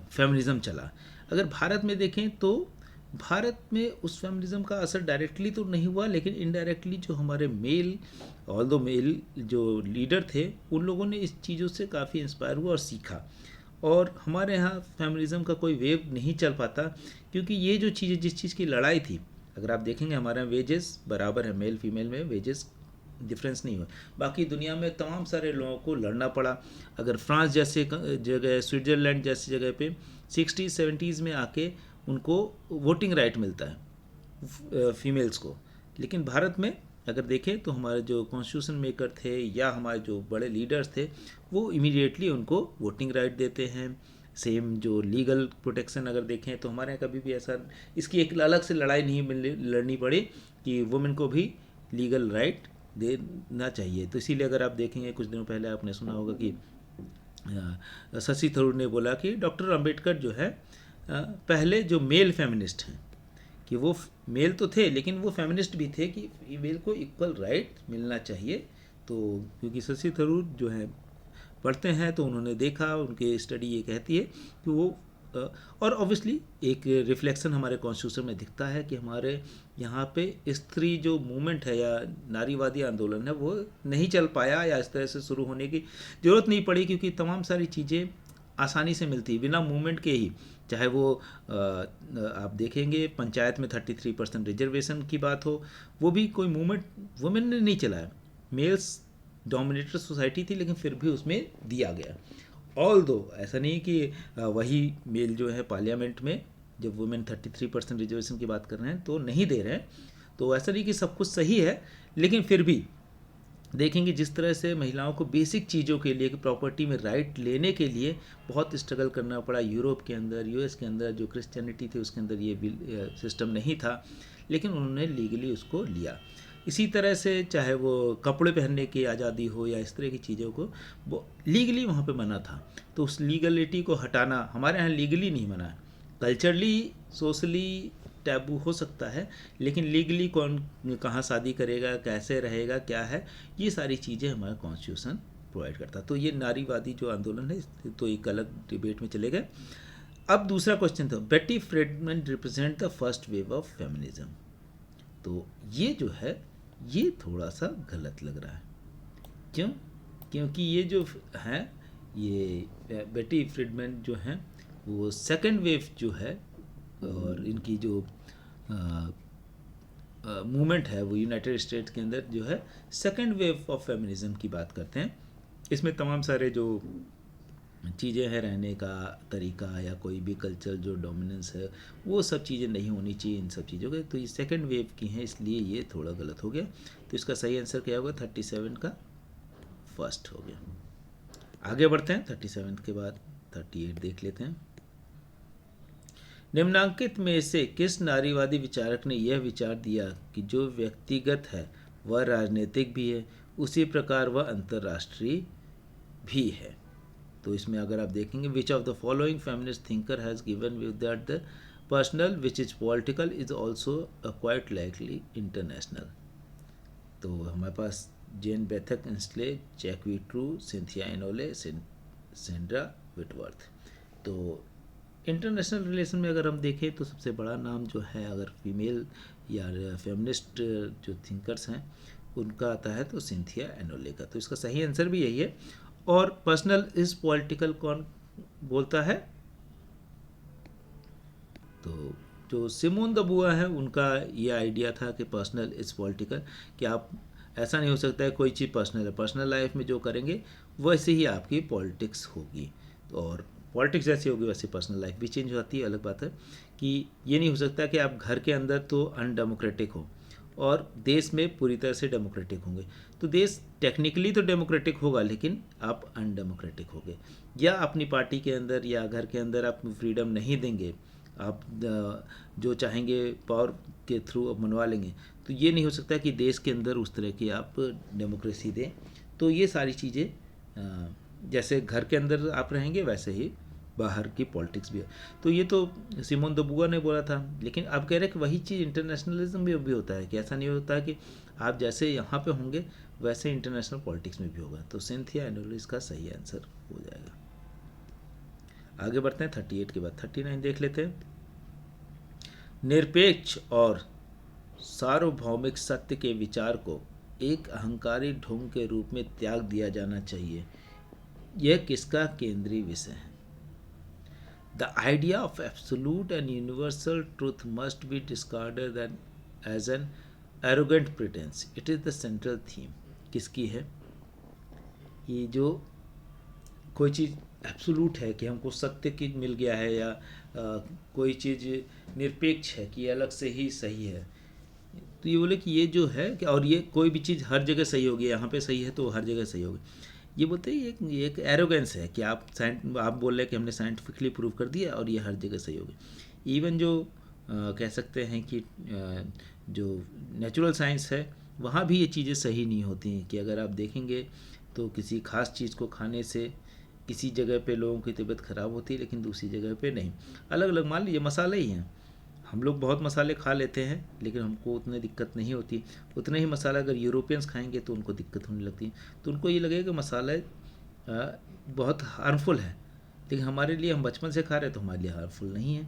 फेमिनिज्म चला। अगर भारत में देखें तो भारत में उस फेमिनिज्म का असर डायरेक्टली तो नहीं हुआ, लेकिन इनडायरेक्टली जो हमारे मेल, ऑल्दो मेल जो लीडर थे, उन लोगों ने इस चीज़ों से काफ़ी इंस्पायर हुआ और सीखा। और हमारे यहाँ फेमिनिज्म का कोई वेव नहीं चल पाता, क्योंकि ये जो चीज़ें, जिस चीज़ की लड़ाई थी, अगर आप देखेंगे हमारे यहाँ वेजेस बराबर है, मेल फीमेल में वेजेस डिफरेंस नहीं हुआ। बाकी दुनिया में तमाम सारे लोगों को लड़ना पड़ा। अगर फ्रांस जैसे जगह, स्विट्ज़रलैंड जैसी जगह पे 60s-70s में आके उनको वोटिंग राइट मिलता है फीमेल्स को, लेकिन भारत में अगर देखें तो हमारे जो कॉन्स्टिट्यूशन मेकर थे या हमारे जो बड़े लीडर्स थे, वो इमीडिएटली उनको वोटिंग राइट देते हैं। सेम जो लीगल प्रोटेक्शन अगर देखें तो हमारे यहाँ कभी भी ऐसा, इसकी एक अलग से लड़ाई नहीं लड़नी पड़ी कि वुमेन को भी लीगल राइट देना चाहिए। तो इसीलिए अगर आप देखेंगे, कुछ दिनों पहले आपने सुना होगा कि शशि थरूर ने बोला कि डॉक्टर अंबेडकर जो है पहले जो मेल फेमिनिस्ट हैं, कि वो मेल तो थे लेकिन वो फेमिनिस्ट भी थे कि फीमेल को इक्वल राइट मिलना चाहिए। तो क्योंकि शशि थरूर जो है पढ़ते हैं तो उन्होंने देखा, उनकी स्टडी ये कहती है कि वो और ऑब्वियसली एक रिफ्लेक्शन हमारे कॉन्स्टिट्यूशन में दिखता है कि हमारे यहाँ पे स्त्री जो मूवमेंट है या नारीवादी आंदोलन है वो नहीं चल पाया या इस तरह से शुरू होने की ज़रूरत नहीं पड़ी, क्योंकि तमाम सारी चीज़ें आसानी से मिलती बिना मूवमेंट के ही। चाहे वो आप देखेंगे पंचायत में 33% रिजर्वेशन की बात हो, वो भी कोई मूवमेंट वुमेन ने नहीं चलाया, मेल्स डोमिनेटेड सोसाइटी थी लेकिन फिर भी उसमें दिया गया। ऑल दो ऐसा नहीं कि वही मेल जो है पार्लियामेंट में जब वुमेन 33% रिजर्वेशन की बात कर रहे हैं तो नहीं दे रहे हैं, तो ऐसा नहीं कि सब कुछ सही है, लेकिन फिर भी देखेंगे जिस तरह से महिलाओं को बेसिक चीज़ों के लिए कि प्रॉपर्टी में राइट लेने के लिए बहुत स्ट्रगल करना पड़ा। यूरोप के अंदर, यूएस के अंदर जो क्रिश्चियनिटी थी उसके अंदर ये सिस्टम नहीं था, लेकिन उन्होंने लीगली उसको लिया। इसी तरह से चाहे वो कपड़े पहनने की आज़ादी हो या इस तरह की चीज़ों को, वो लीगली वहाँ पे मना था। तो उस लीगलिटी को हटाना हमारे यहाँ लीगली नहीं मना है, कल्चरली सोशली टैबू हो सकता है, लेकिन लीगली कौन कहाँ शादी करेगा, कैसे रहेगा, क्या है, ये सारी चीज़ें हमारा कॉन्स्टिट्यूशन प्रोवाइड करता। तो ये नारीवादी जो आंदोलन है तो एक अलग डिबेट में चले गए। अब दूसरा क्वेश्चन था, Betty Friedman represent the first wave of feminism. तो ये जो है ये थोड़ा सा गलत लग रहा है। क्यों? क्योंकि ये जो है ये बेटी फ्रीडमैन जो हैं वो सेकेंड वेव जो है और इनकी जो मूवमेंट है वो यूनाइटेड स्टेट्स के अंदर जो है सेकेंड वेव ऑफ फेमिनिज्म की बात करते हैं। इसमें तमाम सारे जो चीज़ें हैं, रहने का तरीका या कोई भी कल्चर जो डोमिनेंस है वो सब चीज़ें नहीं होनी चाहिए इन सब चीज़ों के, तो ये सेकेंड वेव की हैं, इसलिए ये थोड़ा गलत हो गया। तो इसका सही आंसर क्या होगा? 37 का फर्स्ट हो गया। आगे बढ़ते हैं, 37 के बाद 38 देख लेते हैं। निम्नांकित में से किस नारीवादी विचारक ने यह विचार दिया कि जो व्यक्तिगत है वह राजनीतिक भी है, उसी प्रकार वह अंतर्राष्ट्रीय भी है? तो इसमें अगर आप देखेंगे, विच of the following feminist thinker has given view that the personal which is political is also quite likely international. तो हमारे पास जेन बेथक इंस्ले, जैक विट्रू, सिंथिया इनोले, सेंड्रा विटवर्थ। तो इंटरनेशनल रिलेशन में अगर हम देखें तो सबसे बड़ा नाम जो है अगर फीमेल या फेमिनिस्ट जो थिंकर्स हैं उनका आता है तो सिंथिया एनोले का। तो इसका सही आंसर भी यही है। और पर्सनल इज पॉलिटिकल कौन बोलता है? तो जो सिमोन द बुआ है उनका ये आइडिया था कि पर्सनल इज पॉलिटिकल, कि आप ऐसा नहीं हो सकता है कोई चीज़ पर्सनल है, पर्सनल लाइफ में जो करेंगे वैसे ही आपकी पॉलिटिक्स होगी, और पॉलिटिक्स जैसी होगी वैसे पर्सनल लाइफ भी चेंज होती है। अलग बात है कि ये नहीं हो सकता कि आप घर के अंदर तो अनडेमोक्रेटिक हो और देश में पूरी तरह से डेमोक्रेटिक होंगे। तो देश टेक्निकली तो डेमोक्रेटिक होगा लेकिन आप अनडेमोक्रेटिक होंगे, या अपनी पार्टी के अंदर या घर के अंदर आप फ्रीडम नहीं देंगे, आप जो चाहेंगे पावर के थ्रू आप मनवा लेंगे। तो ये नहीं हो सकता कि देश के अंदर उस तरह की आप डेमोक्रेसी दें। तो ये सारी चीज़ें जैसे घर के अंदर आप रहेंगे वैसे ही बाहर की पॉलिटिक्स भी है। तो ये तो सिमोन द बुआ ने बोला था, लेकिन अब कह रहे हैं कि वही चीज़ इंटरनेशनलिज्म में भी होता है, कि ऐसा नहीं होता कि आप जैसे यहाँ पे होंगे वैसे इंटरनेशनल पॉलिटिक्स में भी होगा। तो सिंथिया एनोले इसका सही आंसर हो जाएगा। आगे बढ़ते हैं, 38 के बाद 39 देख लेते हैं। निरपेक्ष और सार्वभौमिक सत्य के विचार को एक अहंकारी ढोंग के रूप में त्याग दिया जाना चाहिए, यह किसका केंद्रीय विषय है? The idea of absolute and universal truth must be discarded as an arrogant pretense. It is the central theme. किसकी है? ये जो कोई चीज़ एब्सोलूट है कि हमको सत्य की मिल गया है, या कोई चीज़ निरपेक्ष है कि अलग से ही सही है, तो ये बोले कि ये जो है कि और ये कोई भी चीज़ हर जगह सही होगी, यहाँ पे सही है तो हर जगह सही होगी। ये बोलते हैं ये एक एरोगेंस है कि आप बोल रहे हैं कि हमने साइंटिफिकली प्रूव कर दिया और ये हर जगह सही होगी। इवन जो कह सकते हैं कि जो नेचुरल साइंस है वहाँ भी ये चीज़ें सही नहीं होती हैं, कि अगर आप देखेंगे तो किसी खास चीज़ को खाने से किसी जगह पे लोगों की तबीयत ख़राब होती है लेकिन दूसरी जगह पे नहीं। अलग अलग मान लीजिए मसाले ही हैं, हम लोग बहुत मसाले खा लेते हैं लेकिन हमको उतनी दिक्कत नहीं होती। उतना ही मसाला अगर यूरोपियंस खाएंगे तो उनको दिक्कत होने लगती है। तो उनको ये लगेगा कि मसाला बहुत हार्मफुल है, लेकिन हमारे लिए, हम बचपन से खा रहे हैं तो हमारे लिए हार्मफुल नहीं है।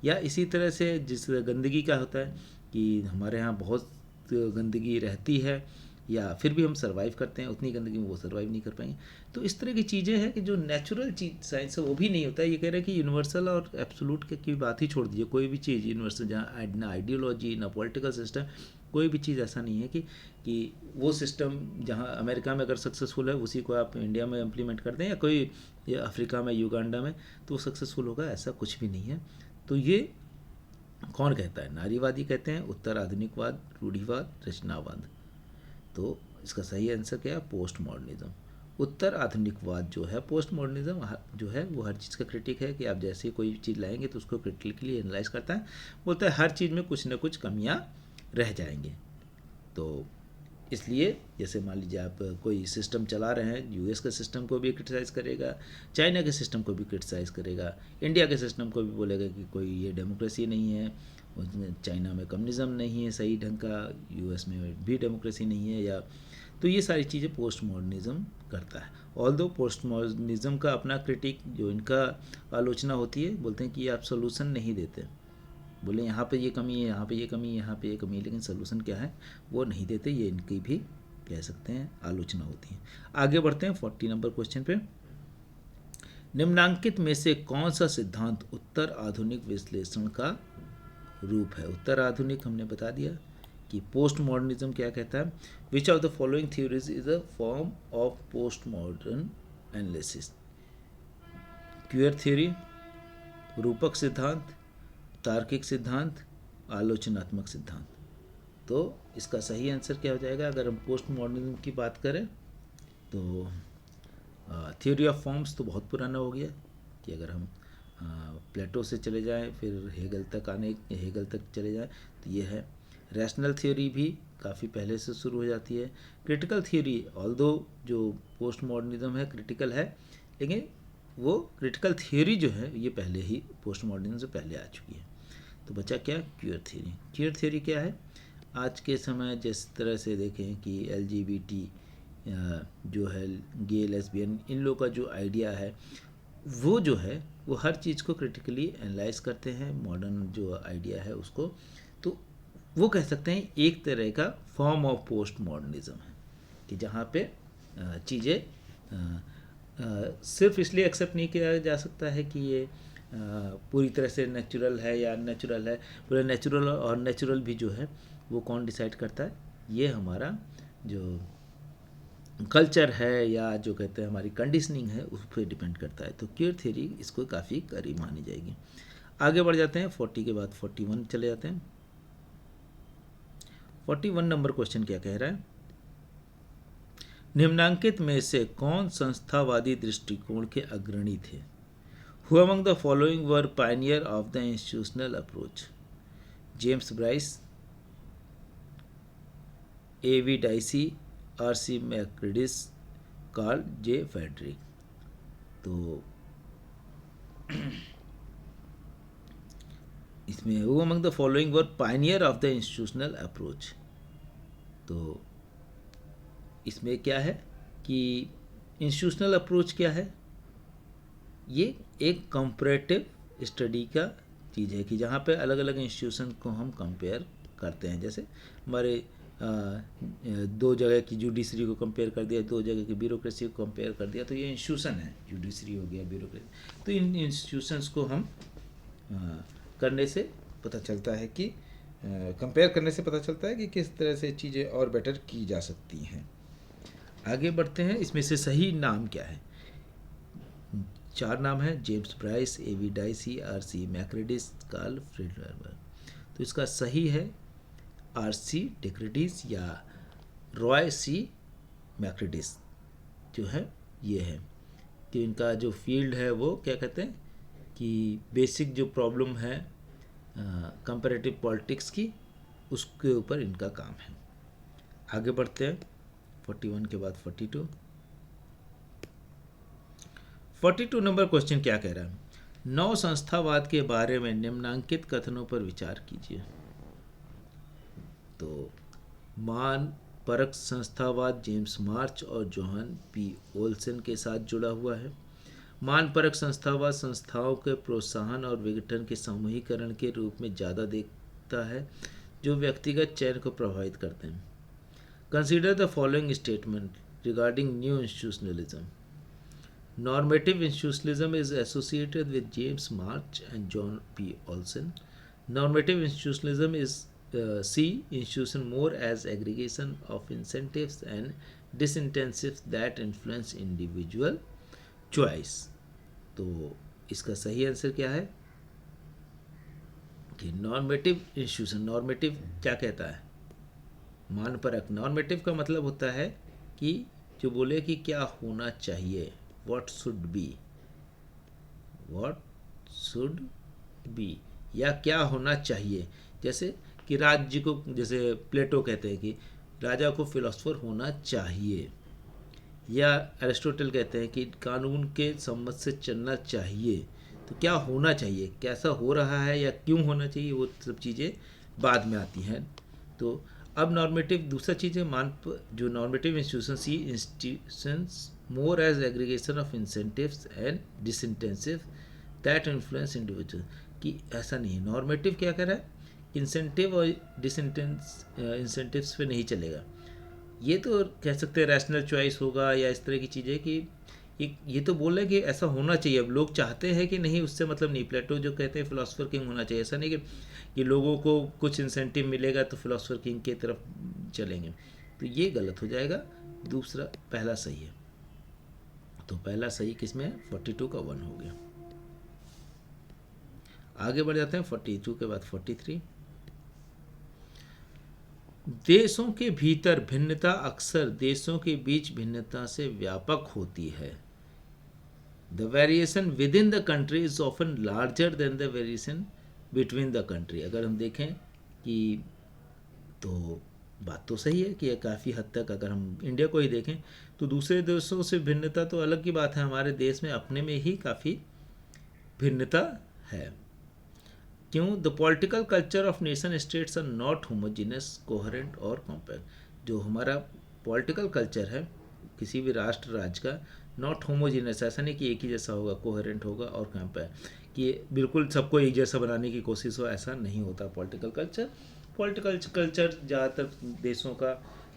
या इसी तरह से जिस गंदगी का होता है कि हमारे यहाँ बहुत गंदगी रहती है या फिर भी हम सर्वाइव करते हैं, उतनी गंदगी में वो सर्वाइव नहीं कर पाएंगे। तो इस तरह की चीज़ें हैं कि जो नेचुरल चीज साइंस है वो भी नहीं होता है। ये कह रहे हैं कि यूनिवर्सल और एब्सोल्यूट की बात ही छोड़ दीजिए, कोई भी चीज़ यूनिवर्सल, जहाँ ना आइडियोलॉजी ना पॉलिटिकल सिस्टम, कोई भी चीज़ ऐसा नहीं है कि वो सिस्टम जहाँ अमेरिका में अगर सक्सेसफुल है उसी को आप इंडिया में इम्प्लीमेंट करते हैं, या कोई या अफ्रीका में, युगांडा में, तो वो सक्सेसफुल होगा, ऐसा कुछ भी नहीं है। तो ये कौन कहता है? नारीवादी कहते हैं, उत्तर आधुनिकवाद, रूढ़िवाद, रचनावाद। तो इसका सही आंसर क्या है? Post modernism. उत्तर आधुनिकवाद जो है, पोस्ट मॉडर्निज्म जो है, वो हर चीज़ का क्रिटिक है कि आप जैसे कोई चीज़ लाएंगे तो उसको क्रिटिकली एनालाइज करता है, बोलता है हर चीज़ में कुछ ना कुछ कमियां रह जाएंगे। तो इसलिए जैसे मान लीजिए आप कोई सिस्टम चला रहे हैं, यूएस के सिस्टम को भी क्रिटिसाइज़ करेगा, चाइना के सिस्टम को भी क्रिटिसाइज़ करेगा, इंडिया के सिस्टम को भी बोलेगा कि कोई ये डेमोक्रेसी नहीं है, चाइना में कम्युनिज़्म नहीं है सही ढंग का, यूएस में भी डेमोक्रेसी नहीं है, या तो ये सारी चीज़ें पोस्ट मॉडर्निज्म करता है। ऑल्दो पोस्ट मॉडर्निज्म का अपना क्रिटिक जो इनका आलोचना होती है, बोलते हैं कि आप सोल्यूशन नहीं देते, बोले यहाँ पे ये कमी है, यहाँ पे ये कमी है, यहाँ पे ये कमी है, लेकिन सोल्यूशन क्या है वो नहीं देते। ये इनकी भी कह सकते हैं आलोचना होती है। आगे बढ़ते हैं 40 नंबर क्वेश्चन पे। निम्नांकित में से कौन सा सिद्धांत उत्तर आधुनिक विश्लेषण का रूप है? उत्तर आधुनिक हमने बता दिया कि पोस्ट मॉडर्निज्म क्या कहता है। Which of the following theories is a form of post modern analysis? Queer theory, रूपक सिद्धांत, तार्किक सिद्धांत, आलोचनात्मक सिद्धांत। तो इसका सही आंसर क्या हो जाएगा? अगर हम पोस्ट मॉडर्निज्म की बात करें तो थ्योरी ऑफ फॉर्म्स तो बहुत पुराना हो गया, कि अगर हम प्लेटो से चले जाएं फिर हेगल तक चले जाएं तो ये है। रैशनल थ्योरी भी काफ़ी पहले से शुरू हो जाती है। क्रिटिकल थ्योरी, ऑल्दो जो पोस्ट मॉडर्निज्म है क्रिटिकल है, लेकिन वो क्रिटिकल थ्योरी जो है ये पहले ही पोस्ट मॉडर्निज्म से पहले आ चुकी है। तो बचा क्या? Queer theory. क्यूअर थ्योरी क्या है? आज के समय जिस तरह से देखें कि LGBT जो है, गे, लेस्बियन, इन लोग का जो आइडिया है वो जो है वो हर चीज़ को क्रिटिकली एनालाइज करते हैं, मॉडर्न जो आइडिया है उसको। तो वो कह सकते हैं एक तरह का फॉर्म ऑफ पोस्ट मॉडर्निज्म है, कि जहाँ पे चीज़ें सिर्फ इसलिए एक्सेप्ट नहीं किया जा सकता है कि ये पूरी तरह से नेचुरल है या अननेचुरल है। पूरे नेचुरल और नेचुरल भी जो है वो कौन डिसाइड करता है? ये हमारा जो कल्चर है या जो कहते हैं हमारी कंडीशनिंग है उस पर डिपेंड करता है। तो क्यूअर थ्योरी इसको काफ़ी करीब मानी जाएगी। आगे बढ़ जाते हैं, 40 के बाद 41 चले जाते हैं। 41 नंबर क्वेश्चन क्या कह रहा है? निम्नांकित में से कौन संस्थावादी दृष्टिकोण के अग्रणी थे? Who among the following were pioneer of the institutional approach? James Bryce, A.V. Dicey, R.C. Macready, Carl J. Frederick। तो इसमें who among the following were pioneer of the institutional approach? तो इसमें क्या है कि इंस्टीट्यूशनल अप्रोच क्या है? ये एक कंपैरेटिव स्टडी का चीज़ है कि जहाँ पे अलग अलग इंस्टीट्यूशन को हम कंपेयर करते हैं। जैसे हमारे दो जगह की जुडिशरी को कंपेयर कर दिया, दो जगह की ब्यूरोक्रेसी को कंपेयर कर दिया, तो ये इंस्टीट्यूशन है, जुडिशरी हो गया, ब्यूरोक्रेसी। तो इन इंस्टीट्यूशंस को हम करने से पता चलता है कि कंपेयर करने से पता चलता है कि किस तरह से चीज़ें और बेटर की जा सकती हैं। आगे बढ़ते हैं, इसमें से सही नाम क्या है? 4 नाम है, James Bryce, A.V. Dicey, R.C. Macridis, Carl Friedberg. तो इसका सही है R.C. डेक्रेडिस या रॉय C. मैक्रेडिस जो है ये है कि इनका जो फील्ड है वो क्या कहते हैं कि बेसिक जो प्रॉब्लम है कंपैरेटिव पॉलिटिक्स की, उसके ऊपर इनका काम है। आगे बढ़ते हैं 41 के बाद 42 नंबर क्वेश्चन क्या कह रहा है? नव संस्थावाद के बारे में निम्नांकित कथनों पर विचार कीजिए। तो मान परक संस्थावाद जेम्स मार्च और जोहान पी ओल्सन के साथ जुड़ा हुआ है। मान परक संस्थावाद संस्थाओं के प्रोत्साहन और विघटन के सामूहिकरण के रूप में ज़्यादा देखता है जो व्यक्तिगत चयन को प्रभावित करते हैं। Consider the following statement regarding new institutionalism. Normative institutionalism is associated with James March and John P. Olson. Normative institutionalism is see institution more as aggregation of incentives and disincentives that influence individual choice. तो इसका सही answer क्या है कि normative institution, normative क्या कहता है, मानपरक। Normative का मतलब होता है कि जो बोले कि क्या होना चाहिए, what should be या क्या होना चाहिए। जैसे कि राज्य को, जैसे प्लेटो कहते हैं कि राजा को फिलोसफर होना चाहिए, या अरिस्टोटल कहते हैं कि कानून के सम्मत से चलना चाहिए। तो क्या होना चाहिए, कैसा हो रहा है या क्यों होना चाहिए, वो सब चीज़ें बाद में आती हैं। तो अब नॉर्मेटिव दूसरा चीज़ है, जो normative institution C institutions more as aggregation of incentives and disincentives that influence individual। कि ऐसा नहीं है। नॉर्मेटिव क्या कर रहा है, इंसेंटिव और इंसेंटिव्स पे नहीं चलेगा। ये तो कह सकते हैं रैशनल चॉइस होगा या इस तरह की चीज़ें कि ये तो बोल रहे हैं कि ऐसा होना चाहिए। अब लोग चाहते हैं कि नहीं, उससे मतलब नहीं। प्लेटो जो कहते हैं फिलोसफर किंग होना चाहिए, ऐसा नहीं कि लोगों को कुछ इंसेंटिव मिलेगा तो फिलोसफर किंग की तरफ चलेंगे, तो ये गलत हो जाएगा। दूसरा, पहला सही है। तो पहला सही किसमें है, 42 का 1 हो गया। आगे बढ़ जाते हैं 42 के बाद 43। देशों के भीतर भिन्नता अक्सर देशों के बीच भिन्नता से व्यापक होती है। The variation with in the country is often larger than the variation between the country. अगर हम देखें कि तो बात तो सही है कि काफ़ी हद तक अगर हम इंडिया को ही देखें तो दूसरे देशों से भिन्नता तो अलग की बात है, हमारे देश में अपने में ही काफ़ी भिन्नता है। क्यों? The political culture of nation states are not homogeneous, coherent और कॉम्पैक्ट। जो हमारा पॉलिटिकल कल्चर है किसी भी राष्ट्र राज्य का, नॉट होमोजीनियस, ऐसा नहीं कि एक ही जैसा होगा, कोहेरेंट होगा और कॉम्पैक्ट, कि बिल्कुल सबको एक जैसा बनाने की कोशिश हो, ऐसा नहीं होता पॉलिटिकल कल्चर। पॉलिटिकल कल्चर ज़्यादातर देशों का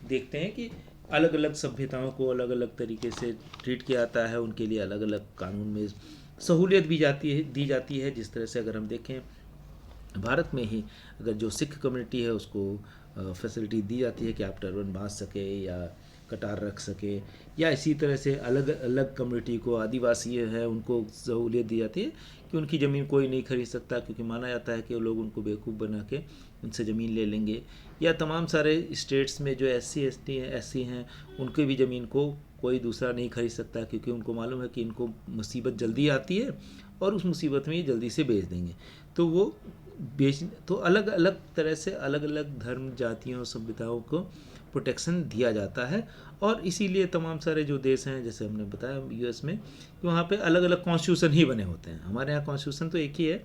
देखते हैं कि अलग अलग सभ्यताओं को अलग अलग तरीके से ट्रीट किया जाता है, उनके लिए अलग अलग कानून में सहूलियत भी दी जाती है। जिस तरह से अगर हम देखें भारत में ही अगर जो सिख कम्युनिटी है उसको फैसिलिटी दी जाती है कि आप टर्बन बांध सके या कटार रख सके, या इसी तरह से अलग अलग कम्युनिटी को, आदिवासी है उनको सहूलियत दी जाती है कि उनकी ज़मीन कोई नहीं खरीद सकता, क्योंकि माना जाता है कि वो लोग उनको बेवकूफ़ बना के उनसे ज़मीन ले लेंगे। या तमाम सारे स्टेट्स में जो SC ST हैं उनकी भी ज़मीन को कोई दूसरा नहीं खरीद सकता, क्योंकि उनको मालूम है कि इनको मुसीबत जल्दी आती है और उस मुसीबत में ये जल्दी से बेच देंगे। तो वो तो अलग अलग तरह से अलग अलग धर्म, जातियों, सभ्यताओं को प्रोटेक्शन दिया जाता है। और इसीलिए तमाम सारे जो देश हैं, जैसे हमने बताया US में, कि वहाँ पे अलग अलग कॉन्स्टिट्यूशन ही बने होते हैं। हमारे यहाँ कॉन्स्टिट्यूशन तो एक ही है,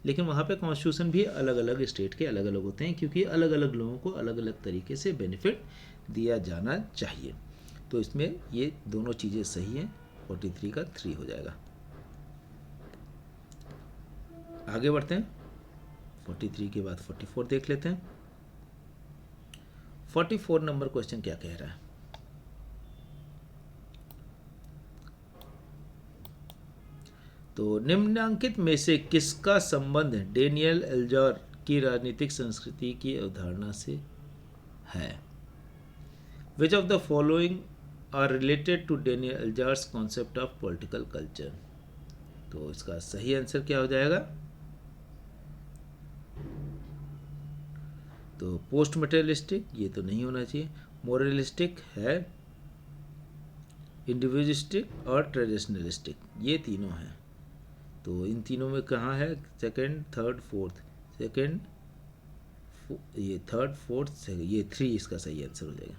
लेकिन वहाँ पे कॉन्स्टिट्यूशन भी अलग अलग स्टेट के अलग अलग होते हैं, क्योंकि अलग अलग लोगों को अलग अलग तरीके से बेनिफिट दिया जाना चाहिए। तो इसमें ये दोनों चीज़ें सही हैं। 43 का 3 हो जाएगा। आगे बढ़ते हैं, 43 के बाद 44 देख लेते हैं। 44 नंबर क्वेश्चन क्या कह रहा है? तो निम्नांकित में से किसका संबंध डेनियल एल्जार की राजनीतिक संस्कृति की अवधारणा से है? Which of the following are related to Daniel Elazar's concept of political culture? तो इसका सही आंसर क्या हो जाएगा? तो पोस्ट मटेरियलिस्टिक ये तो नहीं होना चाहिए, मोरलिस्टिक है, इंडिविजुअलिस्टिक और ट्रेडिशनलिस्टिक, ये तीनों हैं। तो इन तीनों में कहाँ है सेकंड, थर्ड, फोर्थ? सेकंड, ये थर्ड, फोर्थ, ये 3 इसका सही आंसर हो जाएगा।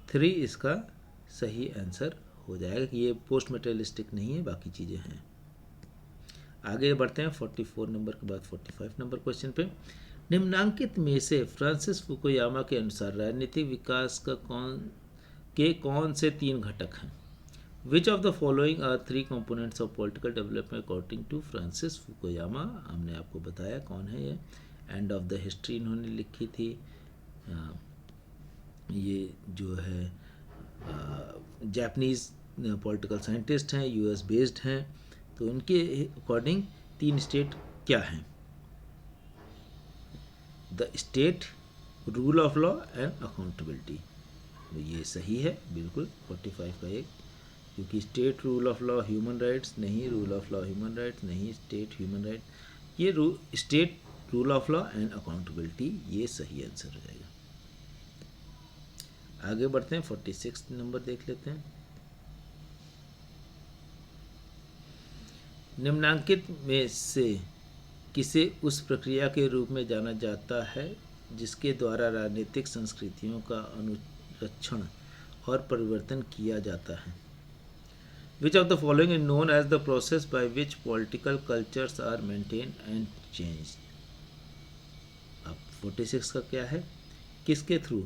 3 इसका सही आंसर हो जाएगा कि ये पोस्ट मटेरियलिस्टिक नहीं है, बाकी चीज़ें हैं। आगे बढ़ते हैं 44 नंबर के बाद 45 नंबर क्वेश्चन पे। निम्नांकित में से फ्रांसिस फुकुयामा के अनुसार राजनीतिक विकास का कौन से 3 घटक हैं? Which of the following are 3 components of political development according to Francis Fukuyama. हमने आपको बताया कौन है ये। एंड ऑफ द हिस्ट्री इन्होंने लिखी थी। ये जो है जापानीज़ पॉलिटिकल साइंटिस्ट हैं, यूएस बेस्ड हैं। तो इनके अकॉर्डिंग 3 स्टेट क्या हैं? The state, rule of law and accountability. तो ये सही है बिल्कुल 45 का एक, क्योंकि state rule of law human rights नहीं, rule of law human rights नहीं, स्टेट ह्यूमन राइट, ये state rule of law and accountability, ये सही आंसर हो जाएगा। आगे बढ़ते हैं 46 नंबर देख लेते हैं। निम्नांकित में से किसे उस प्रक्रिया के रूप में जाना जाता है जिसके द्वारा राजनीतिक संस्कृतियों का अनुरक्षण और परिवर्तन किया जाता है? Which of the following is known as the process by which political cultures are maintained and changed? अब 46 का क्या है? किसके थ्रू?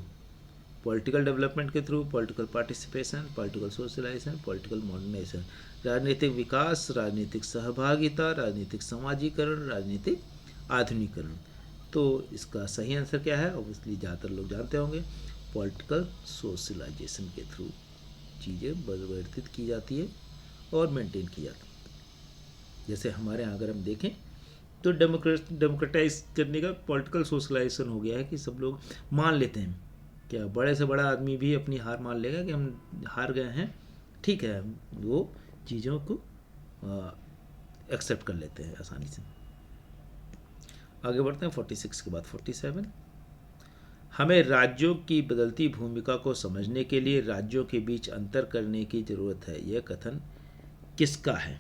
पॉलिटिकल डेवलपमेंट के through, political participation, political socialization, political modernization, राजनीतिक विकास, राजनीतिक सहभागिता, राजनीतिक समाजीकरण, राजनीतिक आधुनिकीकरण। तो इसका सही आंसर क्या है? ऑब्वियसली ज़्यादातर लोग जानते होंगे, पॉलिटिकल सोशलाइजेशन के थ्रू चीज़ें परिवर्तित की जाती है और मेंटेन की जाती है। जैसे हमारे यहाँ अगर हम देखें तो डेमोक्रेटाइज करने का पॉलिटिकल सोशलाइजेशन हो गया है कि सब लोग मान लेते हैं, क्या बड़े से बड़ा आदमी भी अपनी हार मान लेगा कि हम हार गए हैं, ठीक है, वो चीज़ों को एक्सेप्ट कर लेते हैं आसानी से। आगे बढ़ते हैं 46 के बाद 47। हमें राज्यों की बदलती भूमिका को समझने के लिए राज्यों के बीच अंतर करने की जरूरत है, यह कथन किसका है?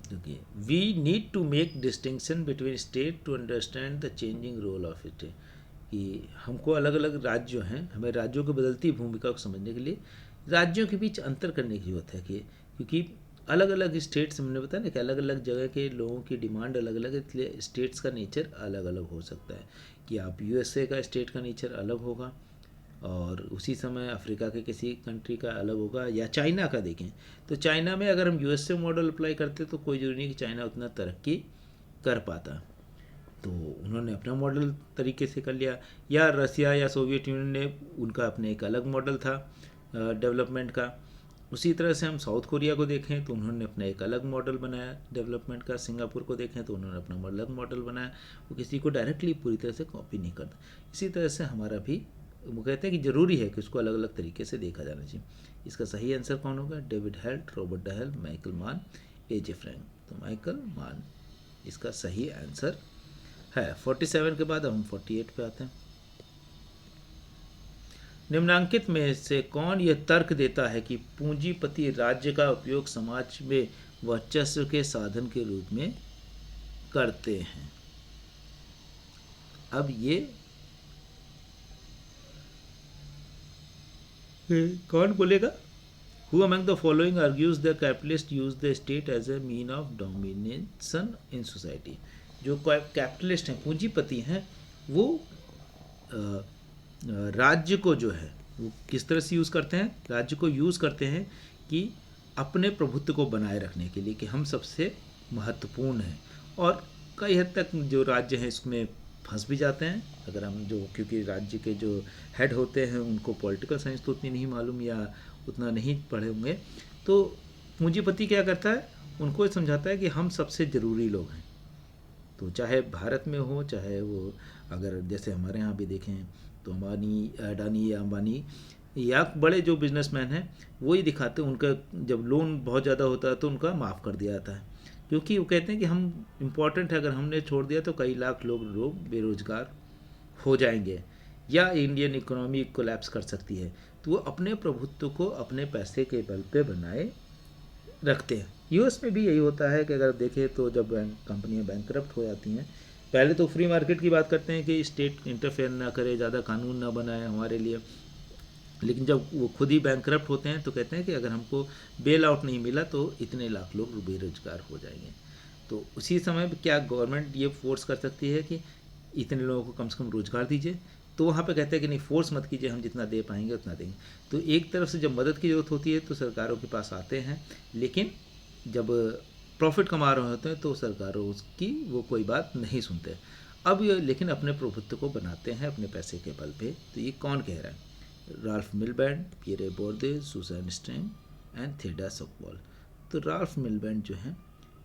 देखिए, we need to make distinction between state to understand the changing role of it. कि हमको अलग अलग राज्य जो हैं, हमें राज्यों की बदलती भूमिका को समझने के लिए राज्यों के बीच अंतर करने की जरूरत है। कि क्योंकि अलग अलग स्टेट्स, हमने बताया ना कि अलग अलग जगह के लोगों की डिमांड अलग अलग है, इसलिए स्टेट्स का नेचर अलग अलग हो सकता है। कि आप यूएसए का स्टेट का नेचर अलग होगा और उसी समय अफ्रीका के किसी कंट्री का अलग होगा, या चाइना का देखें तो चाइना में अगर हम यूएसए मॉडल अप्लाई करते तो कोई जरूरी नहीं कि चाइना उतना तरक्की कर पाता, तो उन्होंने अपना मॉडल तरीके से कर लिया। या रसिया या सोवियत यूनियन ने, उनका अपने एक अलग मॉडल था डेवलपमेंट का। उसी तरह से हम साउथ कोरिया को देखें तो उन्होंने अपना एक अलग मॉडल बनाया डेवलपमेंट का। सिंगापुर को देखें तो उन्होंने अपना अलग मॉडल बनाया। वो किसी को डायरेक्टली पूरी तरह से कॉपी नहीं करता। इसी तरह से हमारा भी, वो कहते हैं कि ज़रूरी है कि उसको अलग अलग तरीके से देखा जाना चाहिए। इसका सही आंसर कौन होगा? डेविड हेल्ट, रॉबर्ट डहेल, माइकल मान, एजे फ्रैंक। तो माइकल मान इसका सही आंसर है। 47 के बाद हम 48 पे आते हैं। निम्नांकित में से कौन यह तर्क देता है कि पूंजीपति राज्य का उपयोग समाज में वर्चस्व के साधन के रूप में करते हैं? अब ये कौन बोलेगा? Who among the following argues the capitalist use the state as a mean of domination in society? जो कैपिटलिस्ट हैं, पूंजीपति हैं, वो राज्य को जो है वो किस तरह से यूज़ करते हैं? राज्य को यूज़ करते हैं कि अपने प्रभुत्व को बनाए रखने के लिए, कि हम सबसे महत्वपूर्ण हैं। और कई हद तक जो राज्य हैं इसमें फंस भी जाते हैं। अगर हम जो, क्योंकि राज्य के जो हेड होते हैं उनको पॉलिटिकल साइंस तो उतनी नहीं मालूम या उतना नहीं पढ़े होंगे, तो पूंजीपति क्या करता है? उनको समझाता है कि हम सबसे ज़रूरी लोग हैं। तो चाहे भारत में हो, चाहे वो अगर जैसे हमारे यहाँ भी देखें तो अडानी या अंबानी या बड़े जो बिजनेसमैन हैं वही दिखाते हैं, उनका जब लोन बहुत ज़्यादा होता है तो उनका माफ़ कर दिया जाता है, क्योंकि वो कहते हैं कि हम इम्पोर्टेंट है, अगर हमने छोड़ दिया तो कई लाख लोग बेरोजगार हो जाएंगे या इंडियन इकोनॉमी कोलैप्स कर सकती है। तो वो अपने प्रभुत्व को अपने पैसे के बल पे बनाए रखते हैं। यूएस में भी यही होता है कि अगर देखें तो जब कंपनियां बैंकरप्ट हो जाती हैं, पहले तो फ्री मार्केट की बात करते हैं कि स्टेट इंटरफेयर ना करे, ज़्यादा कानून ना बनाए हमारे लिए, लेकिन जब वो खुद ही बैंकरप्ट होते हैं तो कहते हैं कि अगर हमको बेल आउट नहीं मिला तो इतने लाख लोग बेरोजगार हो जाएंगे। तो उसी समय पे क्या गवर्नमेंट ये फोर्स कर सकती है कि इतने लोगों को कम से कम रोज़गार दीजिए? तो वहाँ पे कहते हैं कि नहीं, फोर्स मत कीजिए, हम जितना दे पाएंगे उतना देंगे। तो एक तरफ से जब मदद की ज़रूरत होती है तो सरकारों के पास आते हैं, लेकिन जब प्रॉफिट कमा रहे होते हैं तो सरकारों की वो कोई बात नहीं सुनते। अब ये लेकिन अपने प्रभुत्व को बनाते हैं अपने पैसे के बल पे। तो ये कौन कह रहा है? Ralph Miliband, Pierre Bourdieu, Susan Strange and Theda Skocpol. तो राल्फ मिलबैंड जो है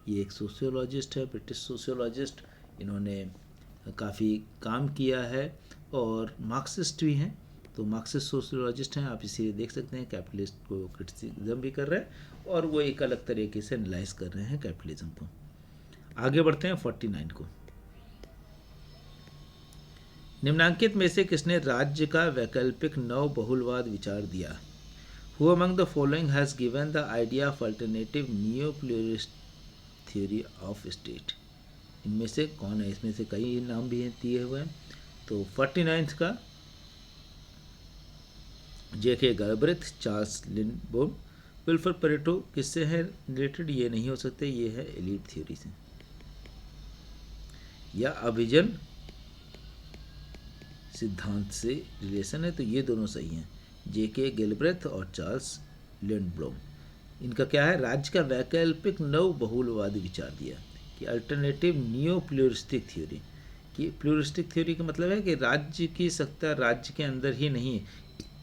ये एक सोशियोलॉजिस्ट है, ब्रिटिश सोशियोलॉजिस्ट। इन्होंने काफ़ी काम किया है और मार्क्सिस्ट भी हैं। तो मार्क्सिस्ट सोशियोलॉजिस्ट हैं, आप इसे देख सकते हैं। कैपिटलिस्ट को क्रिटिसिज्म भी कर रहे हैं और वो एक अलग तरीके से एनालाइज कर रहे हैं कैपिटलिज्म को। आगे बढ़ते हैं 49 को। निम्नांकित में से किसने राज्य का वैकल्पिक नव बहुलवाद विचार दिया? Who among the following has given the idea of alternative neo-pluralist theory of state? इनमें से कौन है? इसमें से कई नाम भी दिए हुए हैं। तो 49 का J.K. Galbraith, Charles Lindblom, Wilfred Pareto. किससे है रिलेटेड? ये नहीं हो सकते, ये है एलीट थ्योरी से या अभिजन सिद्धांत से रिलेशन है। तो ये दोनों सही हैं, J.K. गैलब्रेथ और चार्ल्स लिंडब्लोम। इनका क्या है? राज्य का वैकल्पिक नव बहुलवादी विचार दिया कि अल्टरनेटिव नियो प्लूरिस्टिक थ्योरी। कि प्लूरिस्टिक थ्योरी का मतलब है कि राज्य की सत्ता राज्य के अंदर ही नहीं,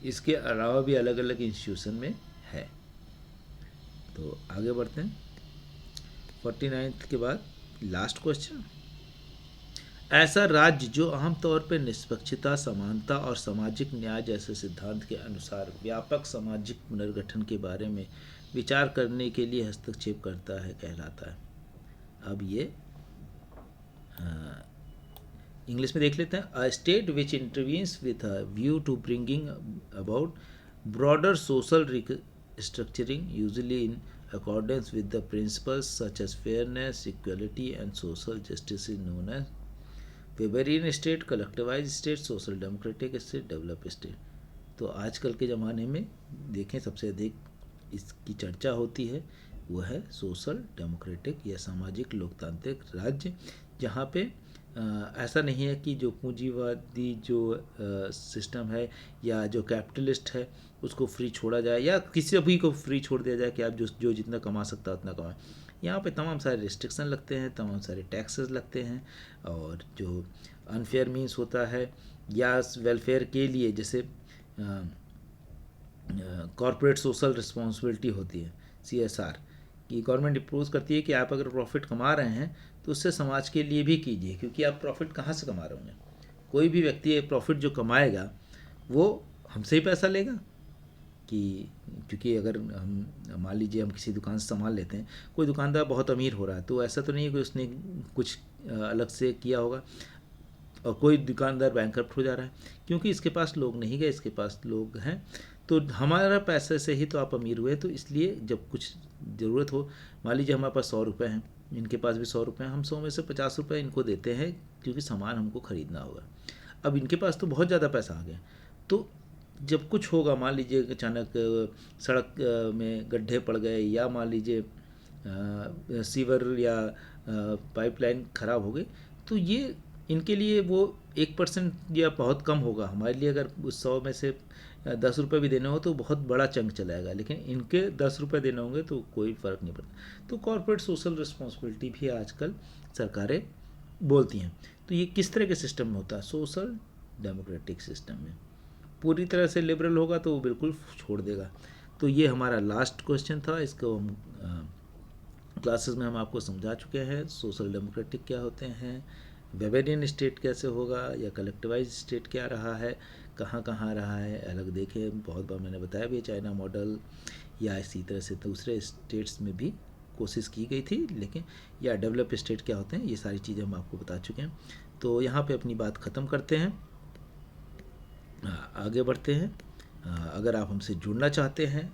इसके अलावा भी अलग अलग इंस्टीट्यूशन में है। तो आगे बढ़ते हैं 49 के बाद लास्ट क्वेश्चन। ऐसा राज्य जो आमतौर पर निष्पक्षता, समानता और सामाजिक न्याय जैसे सिद्धांत के अनुसार व्यापक सामाजिक पुनर्गठन के बारे में विचार करने के लिए हस्तक्षेप करता है कहलाता है। अब ये इंग्लिश में देख लेते हैं। A state which intervenes with a view to bringing about broader social restructuring usually in accordance with the principles such as fairness, equality and social justice is known as Weberian state, collectivise state, social democratic state, develop state. तो आजकल के ज़माने में देखें सबसे अधिक इसकी चर्चा होती है वो है सोशल डेमोक्रेटिक या सामाजिक लोकतांत्रिक राज्य, जहाँ पे ऐसा नहीं है कि जो पूंजीवादी जो सिस्टम है या जो कैपिटलिस्ट है उसको फ्री छोड़ा जाए या किसी भी को फ्री छोड़ दिया जाए कि आप जो जितना कमा सकता है उतना कमाएं। यहाँ पे तमाम सारे रिस्ट्रिक्शन लगते हैं, तमाम सारे टैक्सेस लगते हैं और जो अनफेयर मीन्स होता है या वेलफेयर के लिए जैसे कॉरपोरेट सोशल रिस्पॉन्सिबिलिटी होती है CSR कि गवर्नमेंट अप्रोच करती है कि आप अगर प्रॉफिट कमा रहे हैं तो उससे समाज के लिए भी कीजिए, क्योंकि आप प्रॉफिट कहाँ से कमा रहे होंगे? कोई भी व्यक्ति प्रॉफिट जो कमाएगा वो हमसे ही पैसा लेगा कि क्योंकि अगर हम मान लीजिए हम किसी दुकान से सामान लेते हैं, कोई दुकानदार बहुत अमीर हो रहा है तो ऐसा तो नहीं है कि उसने कुछ अलग से किया होगा, और कोई दुकानदार बैंकरप्ट हो जा रहा है क्योंकि इसके पास लोग नहीं गए, इसके पास लोग हैं। तो हमारा पैसे से ही तो आप अमीर हुए। तो इसलिए जब कुछ ज़रूरत हो, मान लीजिए हमारे पास 100 रुपये हैं, इनके पास भी 100 रुपये हैं, हम 100 में से 50 रुपये इनको देते हैं क्योंकि सामान हमको ख़रीदना होगा। अब इनके पास तो बहुत ज़्यादा पैसा आ गया, तो जब कुछ होगा, मान लीजिए अचानक सड़क में गड्ढे पड़ गए या मान लीजिए सीवर या पाइपलाइन ख़राब हो गई, तो ये इनके लिए वो 1% या बहुत कम होगा। हमारे लिए अगर उस 100 में से 10 रुपये भी देने हो तो बहुत बड़ा चंक चलाएगा, लेकिन इनके 10 रुपये देने होंगे तो कोई फ़र्क नहीं पड़ता। तो कॉर्पोरेट सोशल रिस्पॉन्सिबिलिटी भी आजकल सरकारें बोलती हैं। तो ये किस तरह के सिस्टम में होता है? सोशल डेमोक्रेटिक सिस्टम में। पूरी तरह से लिबरल होगा तो वो बिल्कुल छोड़ देगा। तो ये हमारा लास्ट क्वेश्चन था, इसको हम क्लासेस में हम आपको समझा चुके हैं। सोशल डेमोक्रेटिक क्या होते हैं, वेबेरियन स्टेट कैसे होगा या कलेक्टिवाइज स्टेट क्या रहा है, कहाँ कहाँ रहा है, अलग देखें। बहुत बार मैंने बताया भी चाइना मॉडल या इसी तरह से दूसरे स्टेट्स में भी कोशिश की गई थी, लेकिन या डेवलप स्टेट क्या होते हैं, ये सारी चीज़ें हम आपको बता चुके हैं। तो यहाँ पे अपनी बात ख़त्म करते हैं, आगे बढ़ते हैं। अगर आप हमसे जुड़ना चाहते हैं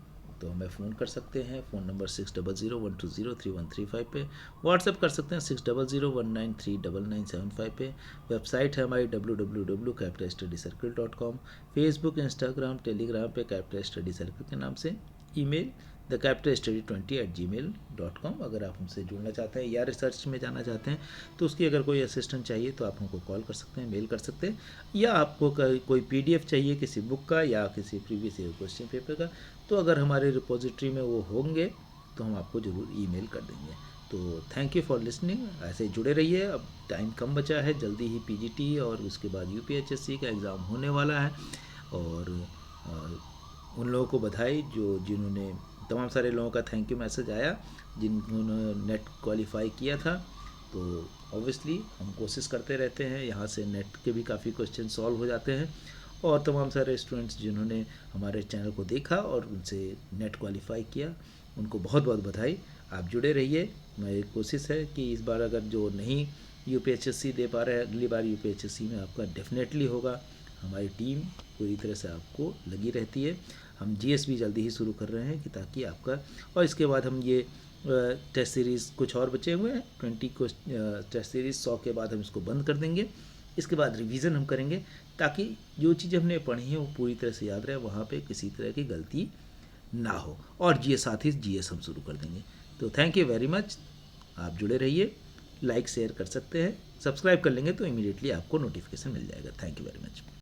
तो हमें फ़ोन कर सकते हैं, फ़ोन नंबर 6001203135 पे, व्हाट्सएप कर सकते हैं 6001939975 पे, वेबसाइट है हमारी www.capitalstudycircle.com, फेसबुक, इंस्टाग्राम, टेलीग्राम पे कैपिटल स्टडी सर्कल के नाम से, ईमेल thecapitalstudy20@gmail.com। अगर आप हमसे जुड़ना चाहते हैं या रिसर्च में जाना चाहते हैं तो उसकी अगर कोई असिस्टेंट चाहिए तो आप हमको कॉल कर सकते हैं, मेल कर सकते हैं, या आपको कोई PDF चाहिए किसी बुक का या किसी प्रीवियस ईयर क्वेश्चन पेपर का, तो अगर हमारे रिपोजिटरी में वो होंगे तो हम आपको ज़रूर ईमेल कर देंगे। तो थैंक यू फॉर लिसनिंग, ऐसे जुड़े रहिए। अब टाइम कम बचा है, जल्दी ही PGT और उसके बाद UPHSC का एग्ज़ाम होने वाला है। और उन लोगों को बधाई जिन्होंने, तमाम सारे लोगों का थैंक यू मैसेज आया जिन्होंने नेट क्वालिफाई किया था। तो ऑब्वियसली हम कोशिश करते रहते हैं, यहाँ से नेट के भी काफ़ी क्वेश्चन सॉल्व हो जाते हैं। और तमाम सारे स्टूडेंट्स जिन्होंने हमारे चैनल को देखा और उनसे नेट क्वालिफाई किया, उनको बहुत बहुत बधाई। आप जुड़े रहिए। मेरी कोशिश है कि इस बार अगर जो नहीं UPHSC दे पा रहे हैं, अगली बार UPHSC में आपका डेफिनेटली होगा। हमारी टीम पूरी तरह से आपको लगी रहती है। हम GS भी जल्दी ही शुरू कर रहे हैं कि ताकि आपका, और इसके बाद हम ये टेस्ट सीरीज़ कुछ और बचे हुए हैं 20 को टेस्ट सीरीज़, 100 के बाद हम इसको बंद कर देंगे। इसके बाद रिवीजन हम करेंगे ताकि जो चीज़ हमने पढ़ी है वो पूरी तरह से याद रहे, वहाँ पे किसी तरह की गलती ना हो। और साथ ही GS हम शुरू कर देंगे। तो थैंक यू वेरी मच। आप जुड़े रहिए, लाइक शेयर कर सकते हैं, सब्सक्राइब कर लेंगे तो इमीडिएटली आपको नोटिफिकेशन मिल जाएगा। Thank you very much.